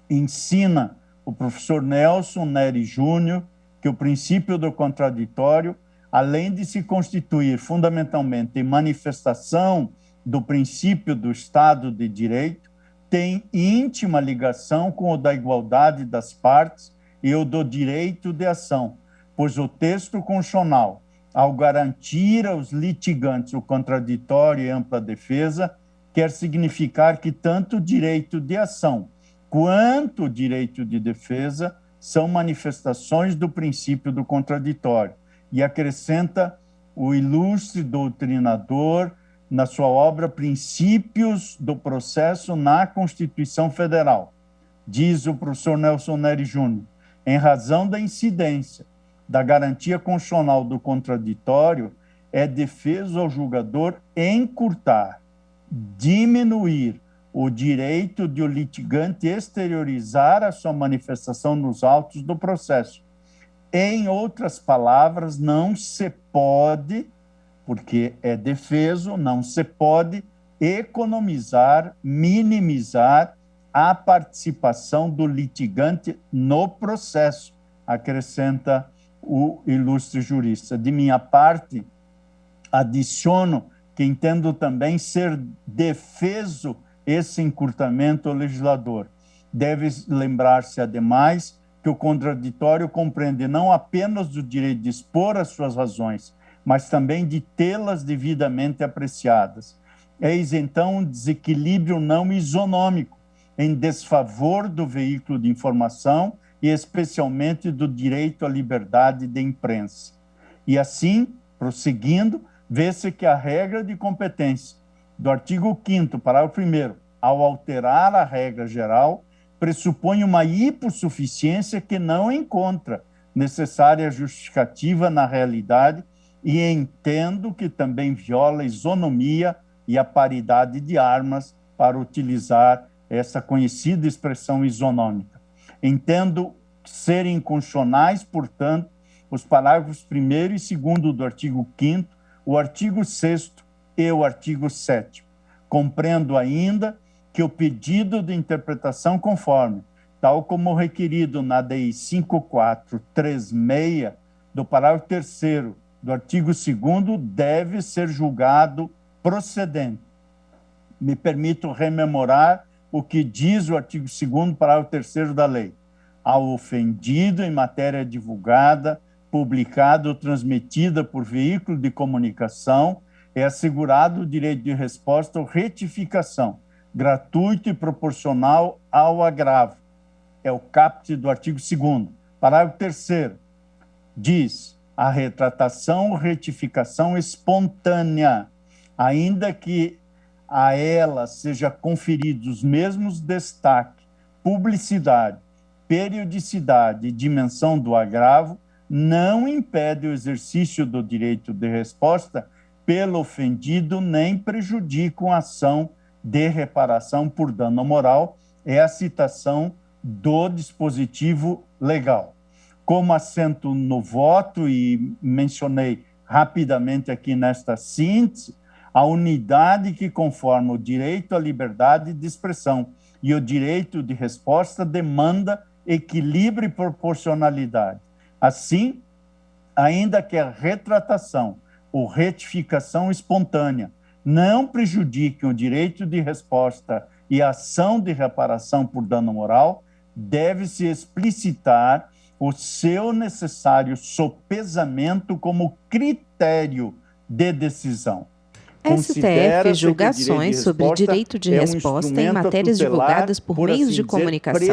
Speaker 11: ensina o professor Nelson Neri Júnior que o princípio do contraditório além de se constituir fundamentalmente em manifestação do princípio do Estado de Direito, tem íntima ligação com o da igualdade das partes e o do direito de ação, pois o texto constitucional, ao garantir aos litigantes o contraditório e ampla defesa, quer significar que tanto o direito de ação quanto o direito de defesa são manifestações do princípio do contraditório. E acrescenta o ilustre doutrinador na sua obra Princípios do Processo na Constituição Federal. Diz o professor Nelson Neri Júnior, em razão da incidência da garantia constitucional do contraditório, é defeso ao julgador encurtar, diminuir o direito de o litigante exteriorizar a sua manifestação nos autos do processo. Em outras palavras, não se pode, porque é defeso, não se pode economizar, minimizar a participação do litigante no processo, acrescenta o ilustre jurista. De minha parte, adiciono que entendo também ser defeso esse encurtamento ao legislador. Deve lembrar-se, ademais, que o contraditório compreende não apenas o direito de expor as suas razões, mas também de tê-las devidamente apreciadas. Eis, então, um desequilíbrio não isonômico, em desfavor do veículo de informação e, especialmente, do direito à liberdade de imprensa. E, assim, prosseguindo, vê-se que a regra de competência do artigo 5º, parágrafo 1º, ao alterar a regra geral, pressupõe uma hipossuficiência que não encontra necessária justificativa na realidade e entendo que também viola a isonomia e a paridade de armas, para utilizar essa conhecida expressão isonômica. Entendo serem inconstitucionais, portanto, os parágrafos 1º e 2º do artigo 5º, o artigo 6º e o artigo 7º. Compreendo ainda que o pedido de interpretação conforme, tal como requerido na DI 5436, do parágrafo 3º do artigo 2º, deve ser julgado procedente. Me permito rememorar o que diz o artigo 2º, parágrafo 3º da lei. Ao ofendido em matéria divulgada, publicada ou transmitida por veículo de comunicação, é assegurado o direito de resposta ou retificação, gratuito e proporcional ao agravo. É o caput do artigo 2º. Parágrafo 3º diz: a retratação ou retificação espontânea, ainda que a ela seja conferidos os mesmos destaque, publicidade, periodicidade e dimensão do agravo, não impede o exercício do direito de resposta pelo ofendido, nem prejudicam a ação de reparação por dano moral, é a citação do dispositivo legal. Como assento no voto, e mencionei rapidamente aqui nesta síntese, a unidade que conforma o direito à liberdade de expressão e o direito de resposta demanda equilíbrio e proporcionalidade. Assim, ainda que a retratação ou retificação espontânea não prejudiquem o direito de resposta e a ação de reparação por dano moral, deve-se explicitar o seu necessário sopesamento como critério de decisão.
Speaker 3: STF julgações sobre direito de resposta em matérias divulgadas por meios de comunicação.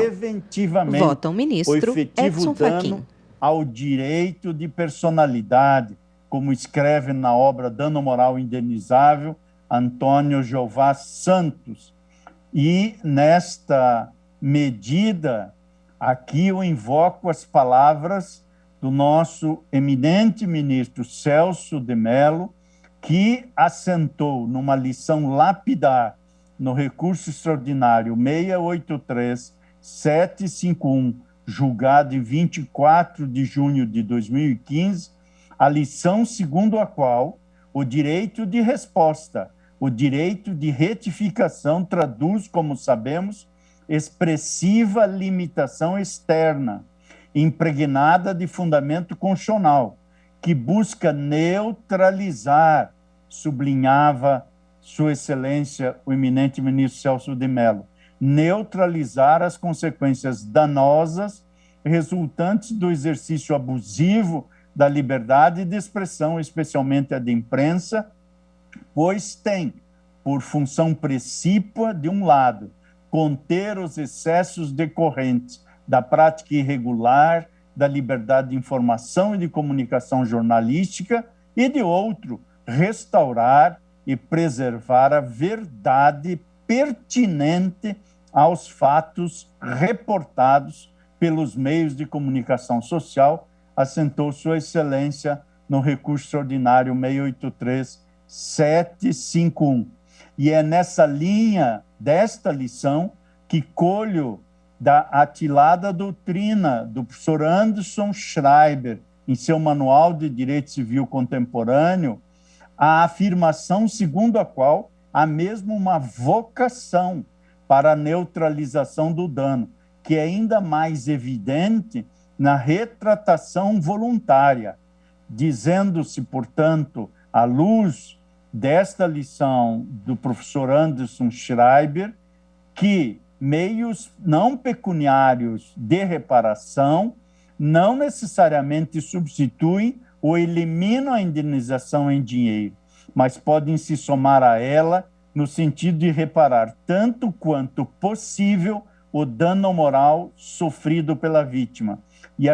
Speaker 3: Vota o ministro Edson Fachin.
Speaker 11: Ao direito de personalidade, como escreve na obra Dano Moral Indenizável, Antônio Jeová Santos. E, nesta medida, aqui eu invoco as palavras do nosso eminente ministro Celso de Mello, que assentou numa lição lapidar no recurso extraordinário 683-751, julgado em 24 de junho de 2015, a lição segundo a qual o direito de resposta, o direito de retificação traduz, como sabemos, expressiva limitação externa, impregnada de fundamento constitucional, que busca neutralizar, sublinhava Sua Excelência, o eminente ministro Celso de Mello, neutralizar as consequências danosas resultantes do exercício abusivo da liberdade de expressão, especialmente a de imprensa, pois tem, por função precípua, de um lado, conter os excessos decorrentes da prática irregular da liberdade de informação e de comunicação jornalística e, de outro, restaurar e preservar a verdade pertinente aos fatos reportados pelos meios de comunicação social, assentou Sua Excelência no recurso extraordinário 683-751. E é nessa linha desta lição que colho da atilada doutrina do professor Anderson Schreiber, em seu Manual de Direito Civil Contemporâneo, a afirmação segundo a qual há mesmo uma vocação para a neutralização do dano, que é ainda mais evidente na retratação voluntária, dizendo-se, portanto, à luz desta lição do professor Anderson Schreiber, que meios não pecuniários de reparação não necessariamente substituem ou eliminam a indenização em dinheiro, mas podem se somar a ela no sentido de reparar tanto quanto possível o dano moral sofrido pela vítima. E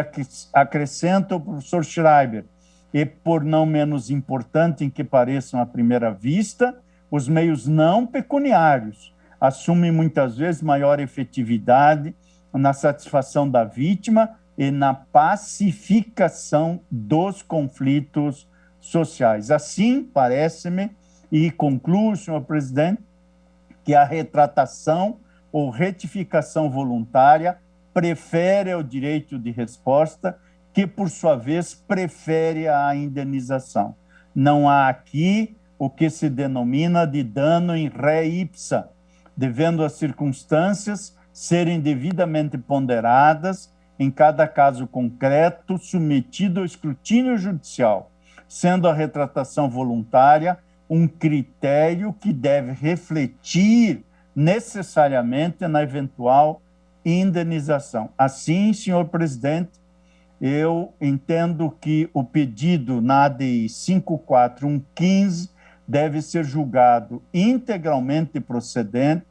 Speaker 11: acrescenta o professor Schreiber, e por não menos importante em que pareçam à primeira vista, os meios não pecuniários assumem muitas vezes maior efetividade na satisfação da vítima e na pacificação dos conflitos sociais. Assim, parece-me, e concluo, senhor presidente, que a retratação ou retificação voluntária prefere o direito de resposta, que, por sua vez, prefere a indenização. Não há aqui o que se denomina de dano in re ipsa, devendo as circunstâncias serem devidamente ponderadas em cada caso concreto, submetido ao escrutínio judicial, sendo a retratação voluntária um critério que deve refletir necessariamente na eventual indenização. Assim, senhor presidente, eu entendo que o pedido na ADI 54115 deve ser julgado integralmente procedente,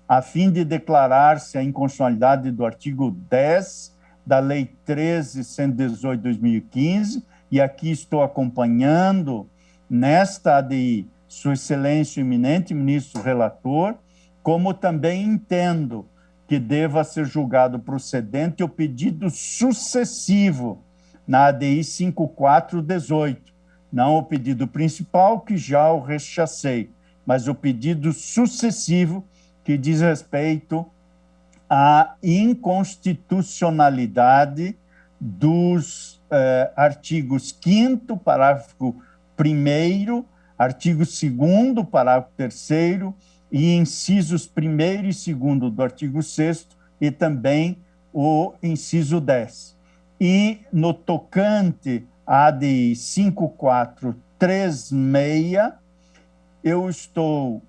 Speaker 11: a fim de declarar-se a inconstitucionalidade do artigo 10 da Lei 13.118 de 2015, e aqui estou acompanhando nesta ADI Sua Excelência o eminente ministro relator, como também entendo que deva ser julgado procedente o pedido sucessivo na ADI 5418, não o pedido principal, que já o rechacei, mas o pedido sucessivo que diz respeito à inconstitucionalidade dos artigos 5º, parágrafo 1º, artigo 2º, parágrafo 3º, e incisos 1º e 2º do artigo 6º, e também o inciso 10. E no tocante à ADI 5436, eu estou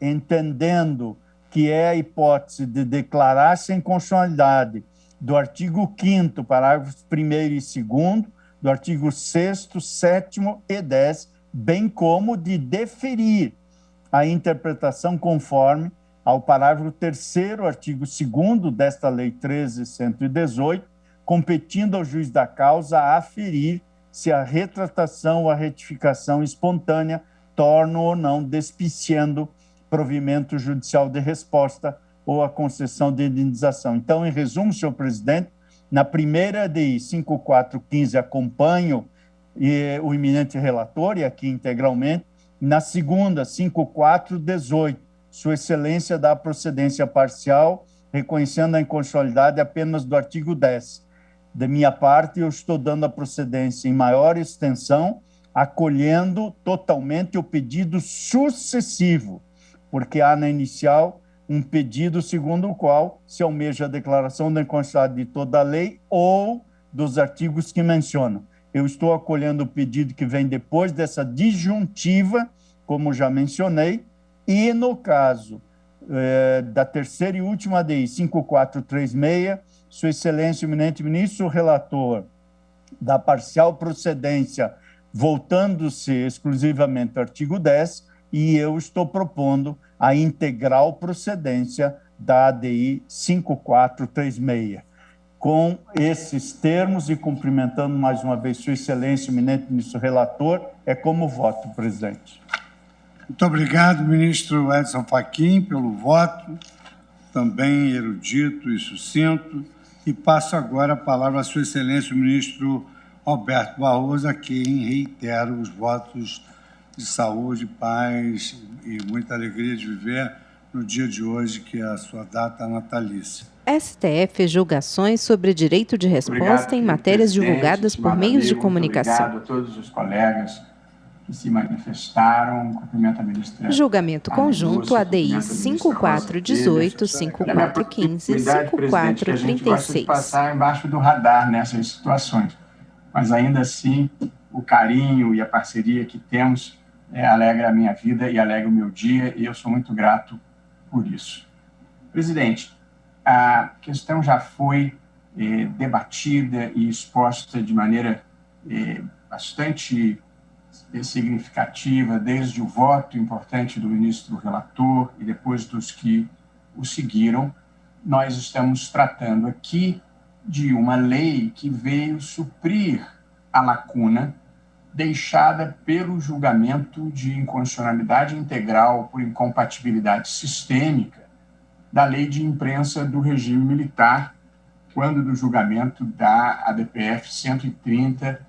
Speaker 11: entendendo que é a hipótese de declarar-se a inconstitucionalidade do artigo 5º, parágrafos 1º e 2º, do artigo 6º, 7º e 10, bem como de deferir a interpretação conforme ao parágrafo 3º, artigo 2º desta Lei 13.118, competindo ao juiz da causa a aferir se a retratação ou a retificação espontânea tornam ou não despiciando provimento judicial de resposta ou a concessão de indenização. Então, em resumo, senhor presidente, na primeira ADI 5415 acompanho o eminente relator, e aqui integralmente. Na segunda, 5418, Sua Excelência dá procedência parcial, reconhecendo a inconstitucionalidade apenas do artigo 10. Da minha parte, eu estou dando a procedência em maior extensão, acolhendo totalmente o pedido sucessivo, porque há na inicial um pedido segundo o qual se almeja a declaração da inconstitucionalidade de toda a lei ou dos artigos que mencionam. eu estou acolhendo o pedido que vem depois dessa disjuntiva, como já mencionei, e no caso da terceira e última ADI 5436, Sua Excelência, o eminente ministro, o relator da parcial procedência, voltando-se exclusivamente ao artigo 10, e eu estou propondo a integral procedência da ADI 5436. Com esses termos e cumprimentando mais uma vez Sua Excelência, o eminente ministro relator, é como voto, presidente.
Speaker 2: Muito obrigado, ministro Edson Fachin, pelo voto, também erudito e sucinto. E passo agora a palavra a Sua Excelência, o ministro Roberto Barroso, a quem reitero os votos de saúde, paz e muita alegria de viver no dia de hoje, que é a sua data natalícia.
Speaker 3: STF julgações sobre direito de resposta em matérias divulgadas por meios de comunicação.
Speaker 10: Obrigado a todos os colegas que se manifestaram. Cumprimento a ministra.
Speaker 3: Julgamento conjunto ADI 5418, 5415, 5436.
Speaker 10: A gente gosta de passar embaixo do radar nessas situações, mas ainda assim o carinho e a parceria que temos alegra a minha vida e alegra o meu dia, e eu sou muito grato por isso. Presidente, a questão já foi debatida e exposta de maneira bastante significativa, desde o voto importante do ministro relator e depois dos que o seguiram. Nós estamos tratando aqui de uma lei que veio suprir a lacuna deixada pelo julgamento de inconstitucionalidade integral por incompatibilidade sistêmica da lei de imprensa do regime militar, quando do julgamento da ADPF 130,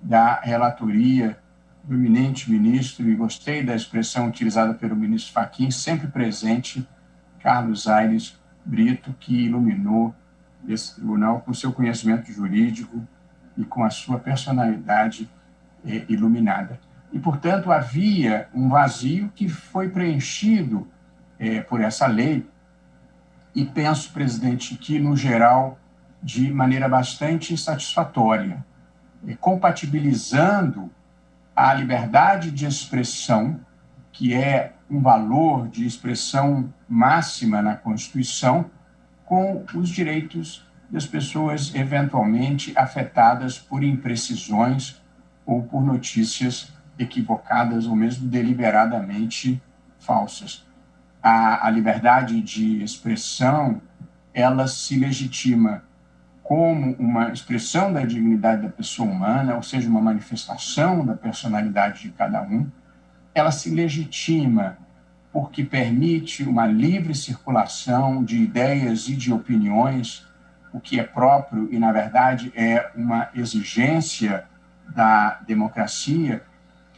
Speaker 10: da relatoria do eminente ministro, e gostei da expressão utilizada pelo ministro Fachin, sempre presente, Carlos Aires Brito, que iluminou esse tribunal com seu conhecimento jurídico e com a sua personalidade iluminada. E, portanto, havia um vazio que foi preenchido por essa lei, e penso, presidente, que, no geral, de maneira bastante satisfatória, compatibilizando a liberdade de expressão, que é um valor de expressão máxima na Constituição, com os direitos das pessoas eventualmente afetadas por imprecisões ou por notícias equivocadas ou mesmo deliberadamente falsas. A liberdade de expressão, ela se legitima como uma expressão da dignidade da pessoa humana, ou seja, uma manifestação da personalidade de cada um. Ela se legitima porque permite uma livre circulação de ideias e de opiniões, o que é próprio e, na verdade, é uma exigência da democracia,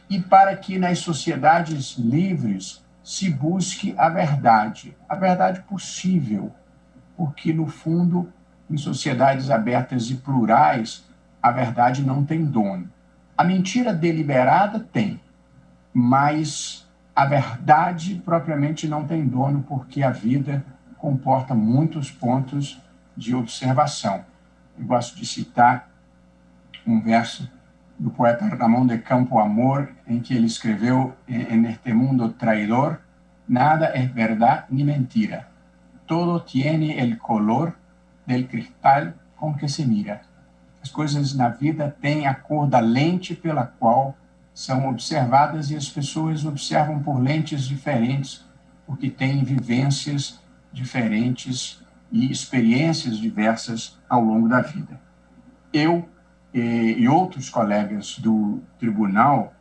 Speaker 10: e para que nas sociedades livres se busque a verdade possível, porque, no fundo, em sociedades abertas e plurais, a verdade não tem dono. A mentira deliberada tem, mas a verdade propriamente não tem dono, porque a vida comporta muitos pontos de observação. Eu gosto de citar um verso do poeta Ramón de Campo Amor, em que ele escreveu: "En este mundo traidor, nada es verdad ni mentira. Todo tiene el color del cristal com que se mira." As coisas na vida têm a cor da lente pela qual são observadas, e as pessoas observam por lentes diferentes, porque têm vivências diferentes e experiências diversas ao longo da vida. Eu e outros colegas do tribunal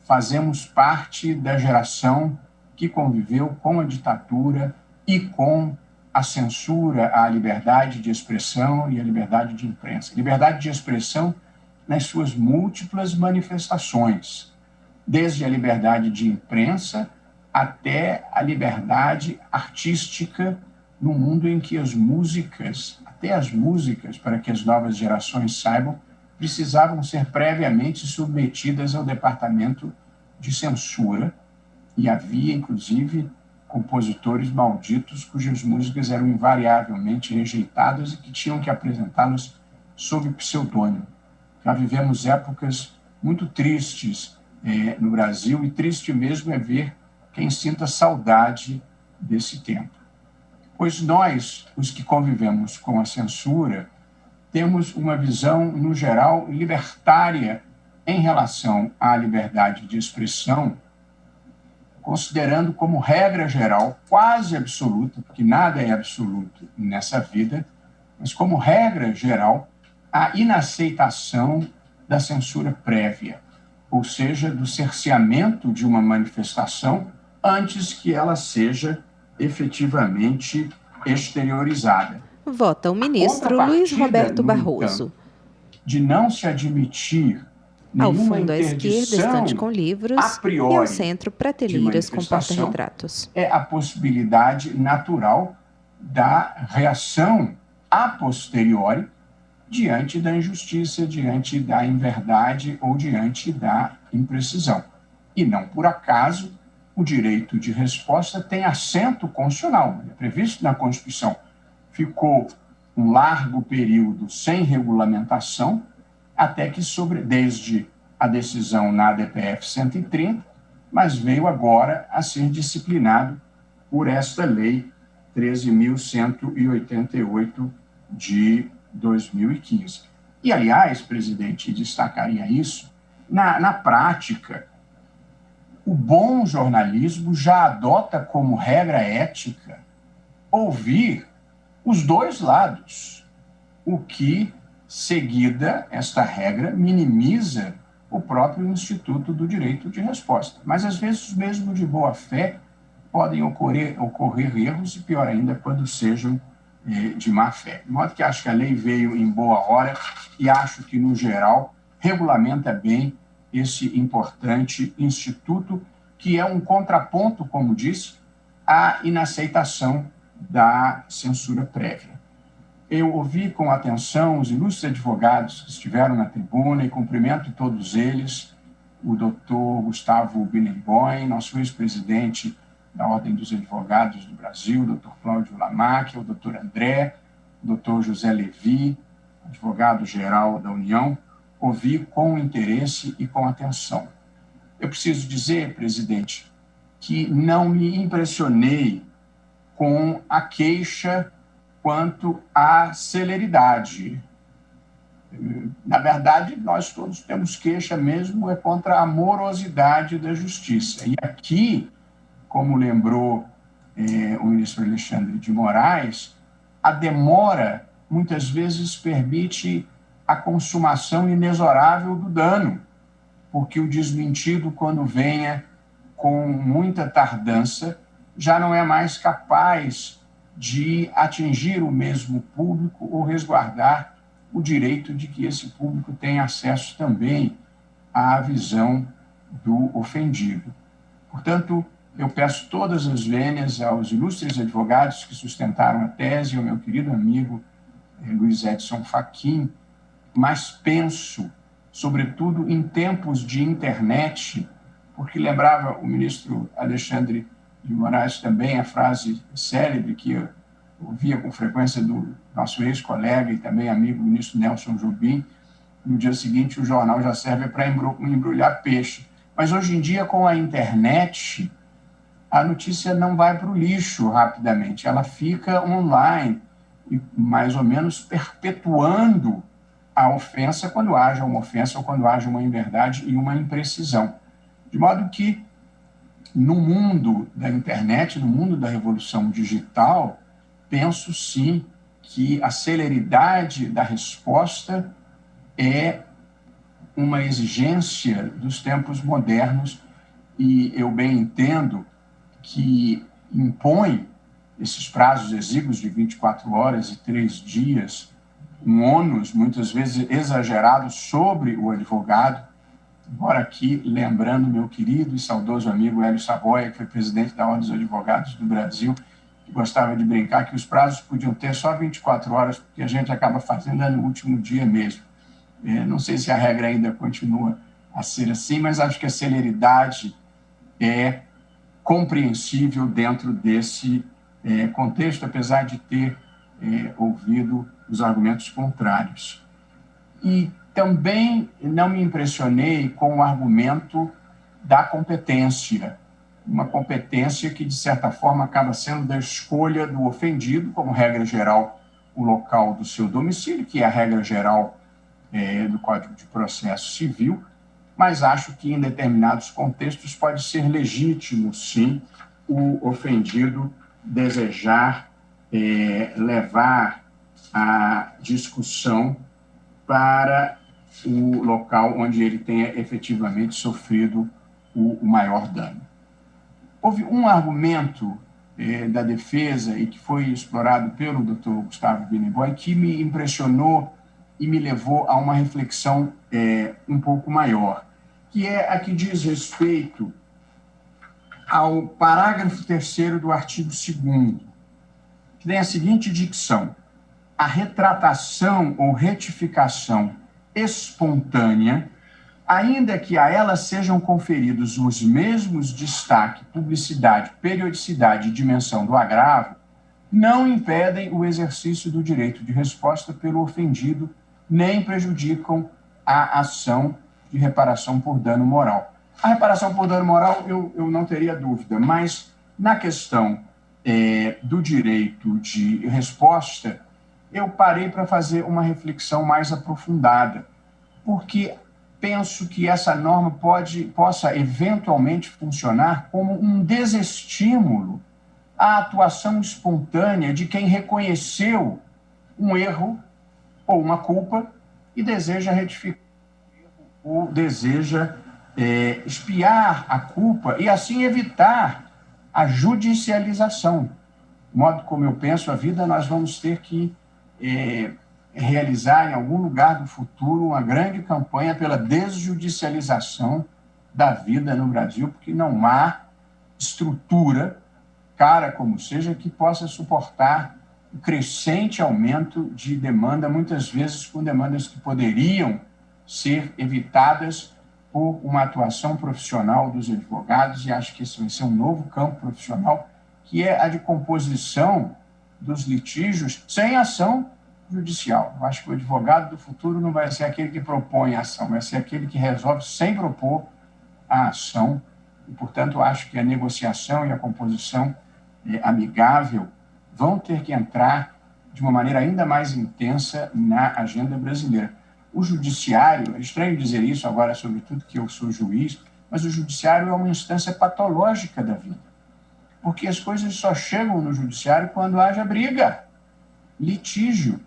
Speaker 10: fazemos parte da geração que conviveu com a ditadura e com a censura à liberdade de expressão e à liberdade de imprensa. Liberdade de expressão nas suas múltiplas manifestações, desde a liberdade de imprensa até a liberdade artística, no mundo em que as músicas, até as músicas, para que as novas gerações saibam, precisavam ser previamente submetidas ao departamento de censura, e havia, inclusive, compositores malditos cujas músicas eram invariavelmente rejeitadas e que tinham que apresentá-las sob pseudônimo. Já vivemos épocas muito tristes no Brasil, e triste mesmo é ver quem sinta saudade desse tempo. Pois nós, os que convivemos com a censura, temos uma visão, no geral, libertária em relação à liberdade de expressão, considerando como regra geral, quase absoluta, porque nada é absoluto nessa vida, mas como regra geral, a inaceitação da censura prévia, ou seja, do cerceamento de uma manifestação antes que ela seja efetivamente exteriorizada.
Speaker 3: Vota o ministro Luiz Roberto Barroso.
Speaker 10: De não se admitir
Speaker 3: ao fundo à esquerda, estante com livros, e ao centro, prateleiras com porta-retratos.
Speaker 10: É a possibilidade natural da reação a posteriori diante da injustiça, diante da inverdade ou diante da imprecisão. E não por acaso o direito de resposta tem assento constitucional, é previsto na Constituição. Ficou um largo período sem regulamentação, até que desde a decisão na ADPF 130, mas veio agora a ser disciplinado por esta lei 13.188 de 2015. E, aliás, presidente, destacaria isso, na prática, o bom jornalismo já adota como regra ética ouvir os dois lados, o que, seguida esta regra, minimiza o próprio Instituto do Direito de Resposta. Mas, às vezes, mesmo de boa fé, podem ocorrer erros, e pior ainda, quando sejam de má fé. De modo que acho que a lei veio em boa hora e acho que, no geral, regulamenta bem esse importante instituto, que é um contraponto, como disse, à inaceitação da censura prévia. Eu ouvi com atenção os ilustres advogados que estiveram na tribuna e cumprimento todos eles, o doutor Gustavo Benenboim, nosso ex-presidente da Ordem dos Advogados do Brasil, o doutor Cláudio Lamac, o doutor André, o doutor José Levi, advogado-geral da União. Ouvi com interesse e com atenção. Eu preciso dizer, presidente, que não me impressionei com a queixa quanto à celeridade. Na verdade, nós todos temos queixa mesmo contra a morosidade da justiça. E aqui, como lembrou o ministro Alexandre de Moraes, a demora muitas vezes permite a consumação inexorável do dano, porque o desmentido, quando venha com muita tardança, já não é mais capaz de atingir o mesmo público ou resguardar o direito de que esse público tenha acesso também à visão do ofendido. Portanto, eu peço todas as vênias aos ilustres advogados que sustentaram a tese, ao meu querido amigo Luiz Edson Fachin, mas penso, sobretudo, em tempos de internet, porque lembrava o ministro Alexandre de Moraes também a frase célebre que eu ouvia com frequência do nosso ex-colega e também amigo ministro Nelson Jobim: no dia seguinte o jornal já serve para embrulhar peixe. Mas hoje em dia, com a internet, a notícia não vai para o lixo rapidamente, ela fica online, e mais ou menos perpetuando a ofensa quando haja uma ofensa ou quando haja uma inverdade e uma imprecisão. De modo que, no mundo da internet, no mundo da revolução digital, penso sim que a celeridade da resposta é uma exigência dos tempos modernos, e eu bem entendo que impõe esses prazos exíguos de 24 horas e 3 dias, um ônus muitas vezes exagerado sobre o advogado, embora aqui lembrando meu querido e saudoso amigo Hélio Saboia, que foi presidente da Ordem dos Advogados do Brasil, que gostava de brincar que os prazos podiam ter só 24 horas, porque a gente acaba fazendo no último dia mesmo. Não sei se a regra ainda continua a ser assim, mas acho que a celeridade é compreensível dentro desse contexto, apesar de ter ouvido os argumentos contrários. E também não me impressionei com o argumento da competência, uma competência que, de certa forma, acaba sendo da escolha do ofendido, como regra geral, o local do seu domicílio, que é a regra geral do Código de Processo Civil, mas acho que, em determinados contextos, pode ser legítimo, sim, o ofendido desejar levar a discussão para o local onde ele tenha efetivamente sofrido o maior dano. Houve um argumento da defesa e que foi explorado pelo Dr. Gustavo Bineboim que me impressionou e me levou a uma reflexão um pouco maior, que é a que diz respeito ao parágrafo 3º do artigo 2º, que tem a seguinte dicção: a retratação ou retificação espontânea, ainda que a ela sejam conferidos os mesmos destaque, publicidade, periodicidade e dimensão do agravo, não impedem o exercício do direito de resposta pelo ofendido, nem prejudicam a ação de reparação por dano moral. A reparação por dano moral eu não teria dúvida, mas na questão do direito de resposta, eu parei para fazer uma reflexão mais aprofundada, porque penso que essa norma possa eventualmente funcionar como um desestímulo à atuação espontânea de quem reconheceu um erro ou uma culpa e deseja retificar ou deseja expiar a culpa e assim evitar a judicialização. De modo como eu penso a vida, nós vamos ter que realizar em algum lugar do futuro uma grande campanha pela desjudicialização da vida no Brasil, porque não há estrutura, cara como seja, que possa suportar o crescente aumento de demanda, muitas vezes com demandas que poderiam ser evitadas por uma atuação profissional dos advogados, e acho que esse vai ser um novo campo profissional, que é a de composição dos litígios sem ação judicial. Eu acho que o advogado do futuro não vai ser aquele que propõe a ação, vai ser aquele que resolve sem propor a ação, e, portanto, acho que a negociação e a composição amigável vão ter que entrar de uma maneira ainda mais intensa na agenda brasileira. O judiciário, é estranho dizer isso agora, sobretudo que eu sou juiz, mas o judiciário é uma instância patológica da vida, porque as coisas só chegam no judiciário quando haja briga, litígio,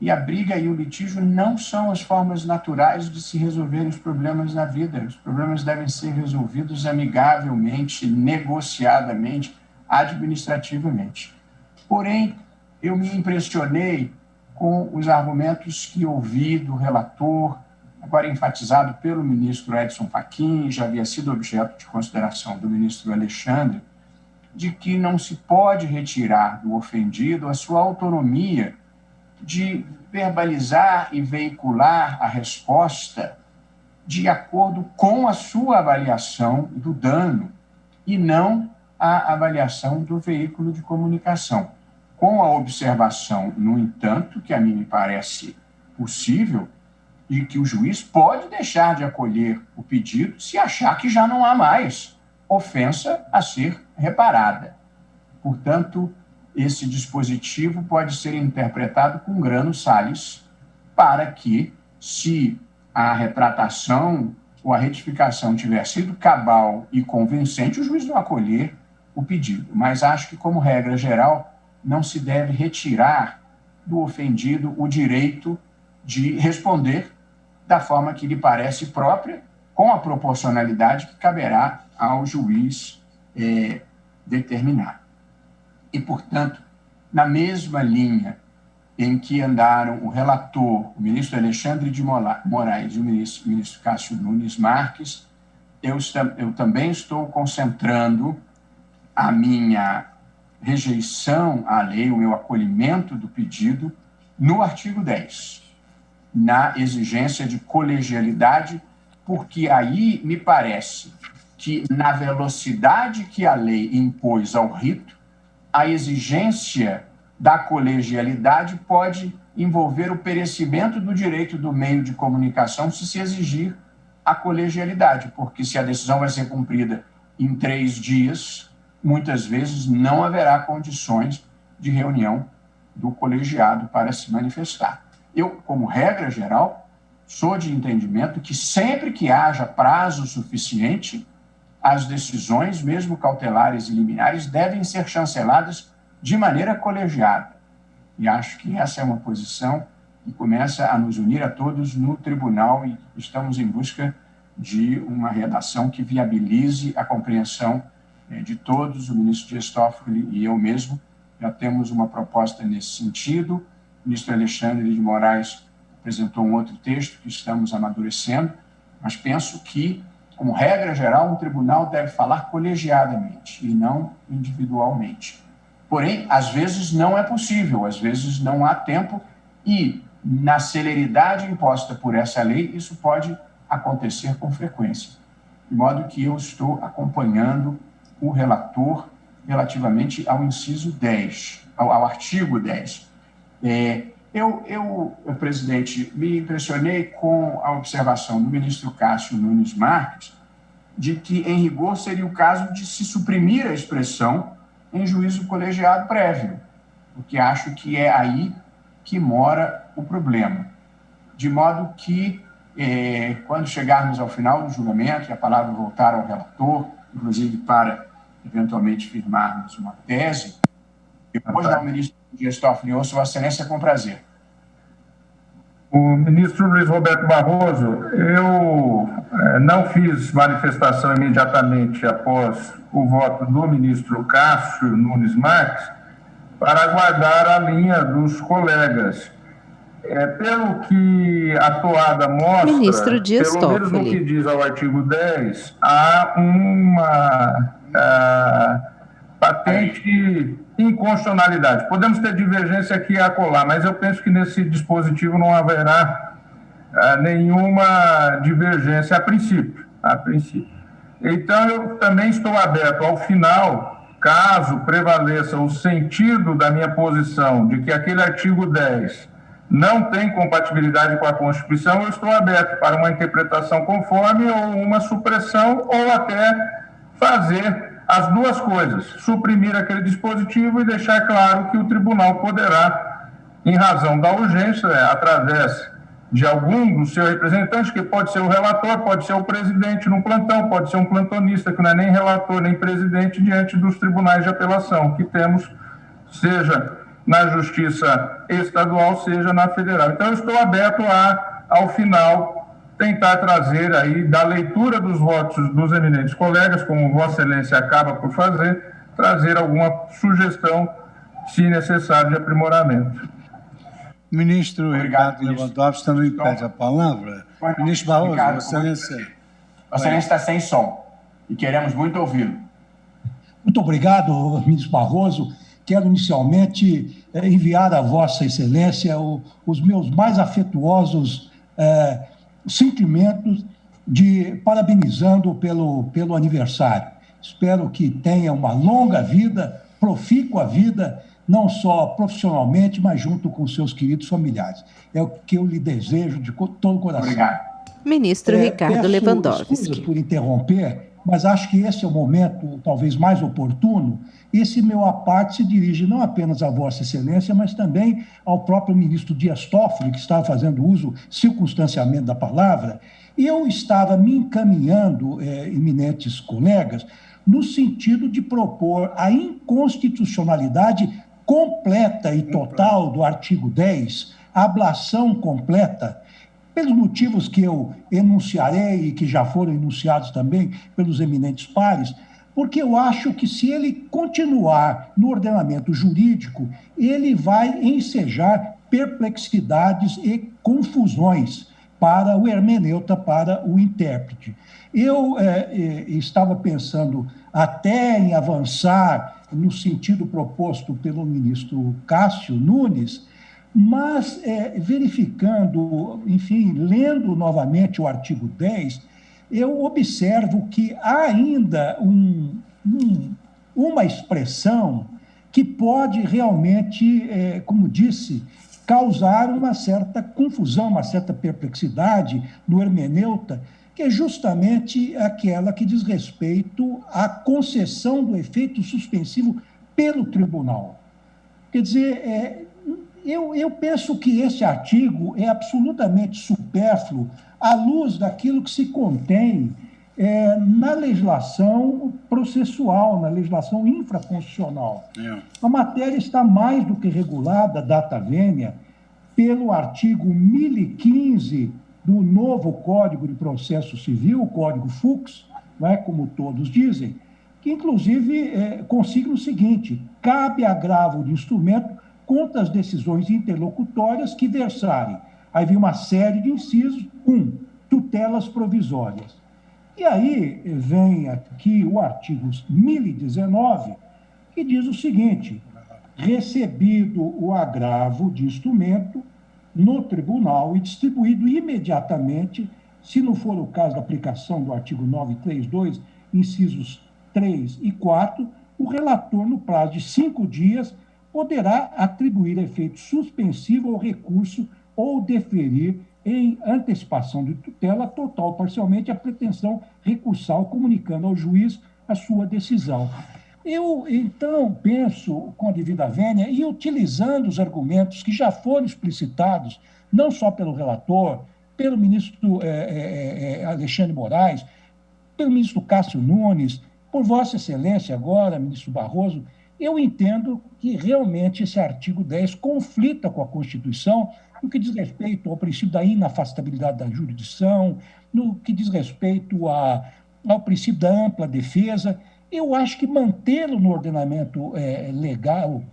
Speaker 10: e a briga e o litígio não são as formas naturais de se resolverem os problemas na vida. Os problemas devem ser resolvidos amigavelmente, negociadamente, administrativamente. Porém, eu me impressionei com os argumentos que ouvi do relator, agora enfatizado pelo ministro Edson Fachin, já havia sido objeto de consideração do ministro Alexandre, de que não se pode retirar do ofendido a sua autonomia de verbalizar e veicular a resposta de acordo com a sua avaliação do dano e não a avaliação do veículo de comunicação. Com a observação, no entanto, que a mim me parece possível, de que o juiz pode deixar de acolher o pedido se achar que já não há mais ofensa a ser reparada. Portanto, esse dispositivo pode ser interpretado com grano salis para que, se a retratação ou a retificação tiver sido cabal e convincente, o juiz não acolher o pedido. Mas acho que, como regra geral, não se deve retirar do ofendido o direito de responder da forma que lhe parece própria, com a proporcionalidade que caberá ao juiz determinar. E, portanto, na mesma linha em que andaram o relator, o ministro Alexandre de Moraes e o ministro Cássio Nunes Marques, eu também estou concentrando a minha rejeição à lei, o meu acolhimento do pedido, no artigo 10, na exigência de colegialidade, porque aí me parece que, na velocidade que a lei impôs ao rito, a exigência da colegialidade pode envolver o perecimento do direito do meio de comunicação se exigir a colegialidade, porque se a decisão vai ser cumprida em 3 dias, muitas vezes não haverá condições de reunião do colegiado para se manifestar. Eu, como regra geral, sou de entendimento que sempre que haja prazo suficiente, as decisões, mesmo cautelares e liminares, devem ser chanceladas de maneira colegiada. E acho que essa é uma posição que começa a nos unir a todos no tribunal e estamos em busca de uma redação que viabilize a compreensão de todos. O ministro Dias Toffoli e eu mesmo já temos uma proposta nesse sentido. O ministro Alexandre de Moraes apresentou um outro texto que estamos amadurecendo, mas penso que, como regra geral, um tribunal deve falar colegiadamente e não individualmente. Porém, às vezes não é possível, às vezes não há tempo e, na celeridade imposta por essa lei, isso pode acontecer com frequência. De modo que eu estou acompanhando o relator relativamente ao inciso 10, ao artigo 10. Presidente, me impressionei com a observação do ministro Cássio Nunes Marques de que, em rigor, seria o caso de se suprimir a expressão em juízo colegiado prévio, porque acho que é aí que mora o problema. De modo que, quando chegarmos ao final do julgamento e a palavra voltar ao relator, inclusive para, eventualmente, firmarmos uma tese, depois ao ministro Dias Toffoli, ouço Vossa Excelência com prazer.
Speaker 8: O ministro Luiz Roberto Barroso, eu não fiz manifestação imediatamente após o voto do ministro Cássio Nunes Marques para aguardar a linha dos colegas. Pelo que a toada mostra,
Speaker 3: ministro Dias
Speaker 8: pelo menos no que diz ao artigo 10, há uma patente inconstitucionalidade. Podemos ter divergência aqui e acolá, mas eu penso que nesse dispositivo não haverá nenhuma divergência a princípio. Então, eu também estou aberto ao final, caso prevaleça o sentido da minha posição de que aquele artigo 10 não tem compatibilidade com a Constituição, eu estou aberto para uma interpretação conforme ou uma supressão ou até fazer as duas coisas, suprimir aquele dispositivo e deixar claro que o tribunal poderá, em razão da urgência, através de algum dos seus representantes, que pode ser o relator, pode ser o presidente no plantão, pode ser um plantonista, que não é nem relator nem presidente, diante dos tribunais de apelação que temos, seja na Justiça Estadual, seja na Federal. Então, eu estou aberto ao final, tentar trazer aí, da leitura dos votos dos eminentes colegas, como Vossa Excelência acaba por fazer, trazer alguma sugestão, se necessário, de aprimoramento.
Speaker 2: Ministro Ricardo Lewandowski também pede a palavra. Ministro Barroso, Vossa Excelência.
Speaker 10: Vossa Excelência está sem som e queremos muito ouvi-lo.
Speaker 12: Muito obrigado, ministro Barroso. Quero inicialmente enviar a Vossa Excelência os meus mais afetuosos sentimentos parabenizando pelo aniversário. Espero que tenha uma longa vida, profícua vida, não só profissionalmente, mas junto com seus queridos familiares. É o que eu lhe desejo de todo o coração.
Speaker 10: Obrigado.
Speaker 3: Ministro Ricardo Lewandowski.
Speaker 12: Desculpas por interromper, mas acho que esse é o momento talvez mais oportuno. Esse meu à parte se dirige não apenas a Vossa Excelência, mas também ao próprio ministro Dias Toffoli, que estava fazendo uso circunstancialmente da palavra. Eu estava me encaminhando, eminentes colegas, no sentido de propor a inconstitucionalidade completa e total do artigo 10, a ablação completa, pelos motivos que eu enunciarei e que já foram enunciados também pelos eminentes pares, porque eu acho que se ele continuar no ordenamento jurídico, ele vai ensejar perplexidades e confusões para o hermeneuta, para o intérprete. Eu estava pensando até em avançar no sentido proposto pelo ministro Cássio Nunes, mas verificando, enfim, lendo novamente o artigo 10, eu observo que há ainda uma expressão que pode realmente, como disse, causaram uma certa confusão, uma certa perplexidade no hermeneuta, que é justamente aquela que diz respeito à concessão do efeito suspensivo pelo tribunal. Quer dizer, eu penso que esse artigo é absolutamente supérfluo à luz daquilo que se contém na legislação processual, na legislação infraconstitucional. A matéria está mais do que regulada, data vênia, pelo artigo 1015 do novo Código de Processo Civil, o Código Fux, não é, como todos dizem, que, inclusive, consigna o seguinte: cabe agravo de instrumento contra as decisões interlocutórias que versarem. Aí vem uma série de incisos. 1. Tutelas provisórias. E aí vem aqui o artigo 1019, que diz o seguinte: recebido o agravo de instrumento no tribunal e distribuído imediatamente, se não for o caso da aplicação do artigo 932, incisos 3 e 4, o relator, no prazo de 5 dias, poderá atribuir efeito suspensivo ao recurso ou deferir em antecipação de tutela, total ou parcialmente, a pretensão recursal, comunicando ao juiz a sua decisão. Eu, então, penso, com a devida vênia, e utilizando os argumentos que já foram explicitados, não só pelo relator, pelo ministro Alexandre Moraes, pelo ministro Cássio Nunes, por Vossa Excelência agora, ministro Barroso, eu entendo que realmente esse artigo 10 conflita com a Constituição no que diz respeito ao princípio da inafastabilidade da jurisdição, no que diz respeito ao princípio da ampla defesa. Eu acho que mantê-lo no ordenamento legal,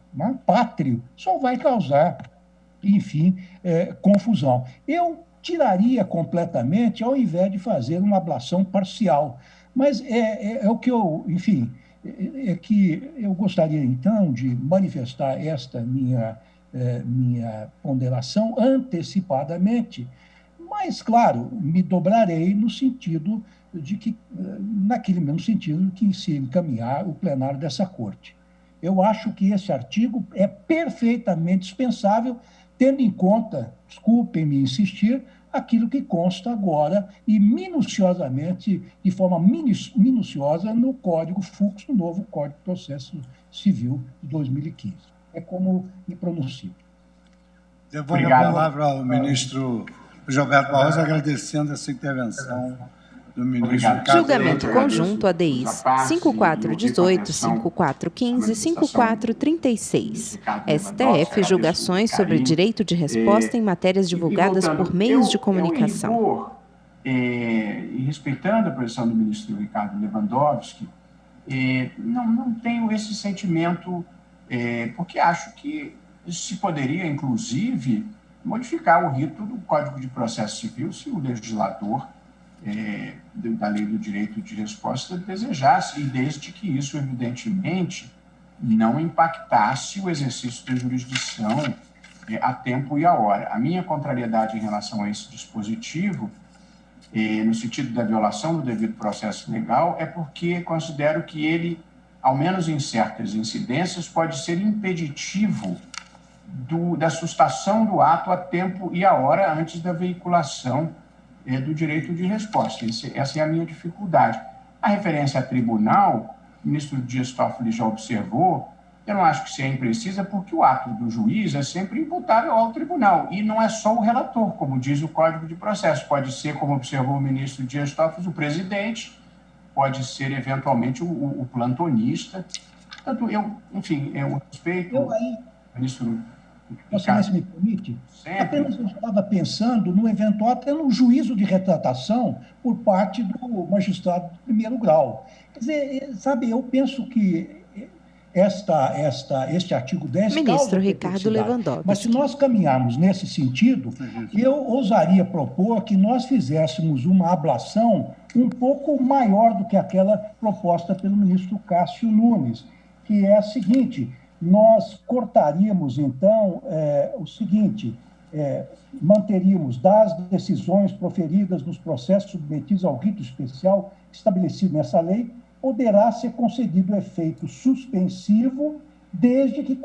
Speaker 12: pátrio, só vai causar, enfim, confusão. Eu tiraria completamente, ao invés de fazer uma ablação parcial. Mas é o que eu, enfim, é que eu gostaria, então, de manifestar esta minha ponderação antecipadamente, mas, claro, me dobrarei no sentido de que, naquele mesmo sentido que se encaminhar o plenário dessa Corte. Eu acho que esse artigo é perfeitamente dispensável, tendo em conta, desculpem-me insistir, aquilo que consta agora e minuciosamente, de forma minuciosa, no Código Fux, no novo Código de Processo Civil de 2015. É como me pronuncio.
Speaker 2: Devolvo a palavra ao ministro Gilberto Barroso, agradecendo essa intervenção do ministro Ricardo.
Speaker 3: Julgamento conjunto ADIs 5418, 5415, 5436. STF julgações sobre direito de resposta em matérias divulgadas por meios de comunicação.
Speaker 10: E respeitando a posição do ministro Ricardo Lewandowski, não tenho esse sentimento, porque acho que se poderia, inclusive, modificar o rito do Código de Processo Civil se o legislador da lei do direito de resposta desejasse, e desde que isso, evidentemente, não impactasse o exercício da jurisdição a tempo e a hora. A minha contrariedade em relação a esse dispositivo, no sentido da violação do devido processo legal, é porque considero que ele, ao menos em certas incidências, pode ser impeditivo da sustação do ato a tempo e a hora antes da veiculação do direito de resposta. Essa é a minha dificuldade. A referência a tribunal, o ministro Dias Toffoli já observou, eu não acho que seja imprecisa, porque o ato do juiz é sempre imputável ao tribunal, e não é só o relator, como diz o Código de Processo. Pode ser, como observou o ministro Dias Toffoli, o presidente, pode ser, eventualmente, o plantonista. Portanto, eu respeito o ministro...
Speaker 12: Se me permite, apenas eu estava pensando no eventual, até no juízo de retratação por parte do magistrado de primeiro grau. Quer dizer, sabe, eu penso que este artigo 10...
Speaker 3: Ministro Ricardo Lewandowski.
Speaker 12: Mas se nós caminharmos nesse sentido, eu ousaria propor que nós fizéssemos uma ablação um pouco maior do que aquela proposta pelo ministro Cássio Nunes, que é a seguinte: nós cortaríamos, então, o seguinte: manteríamos das decisões proferidas nos processos submetidos ao rito especial estabelecido nessa lei, poderá ser concedido efeito suspensivo desde que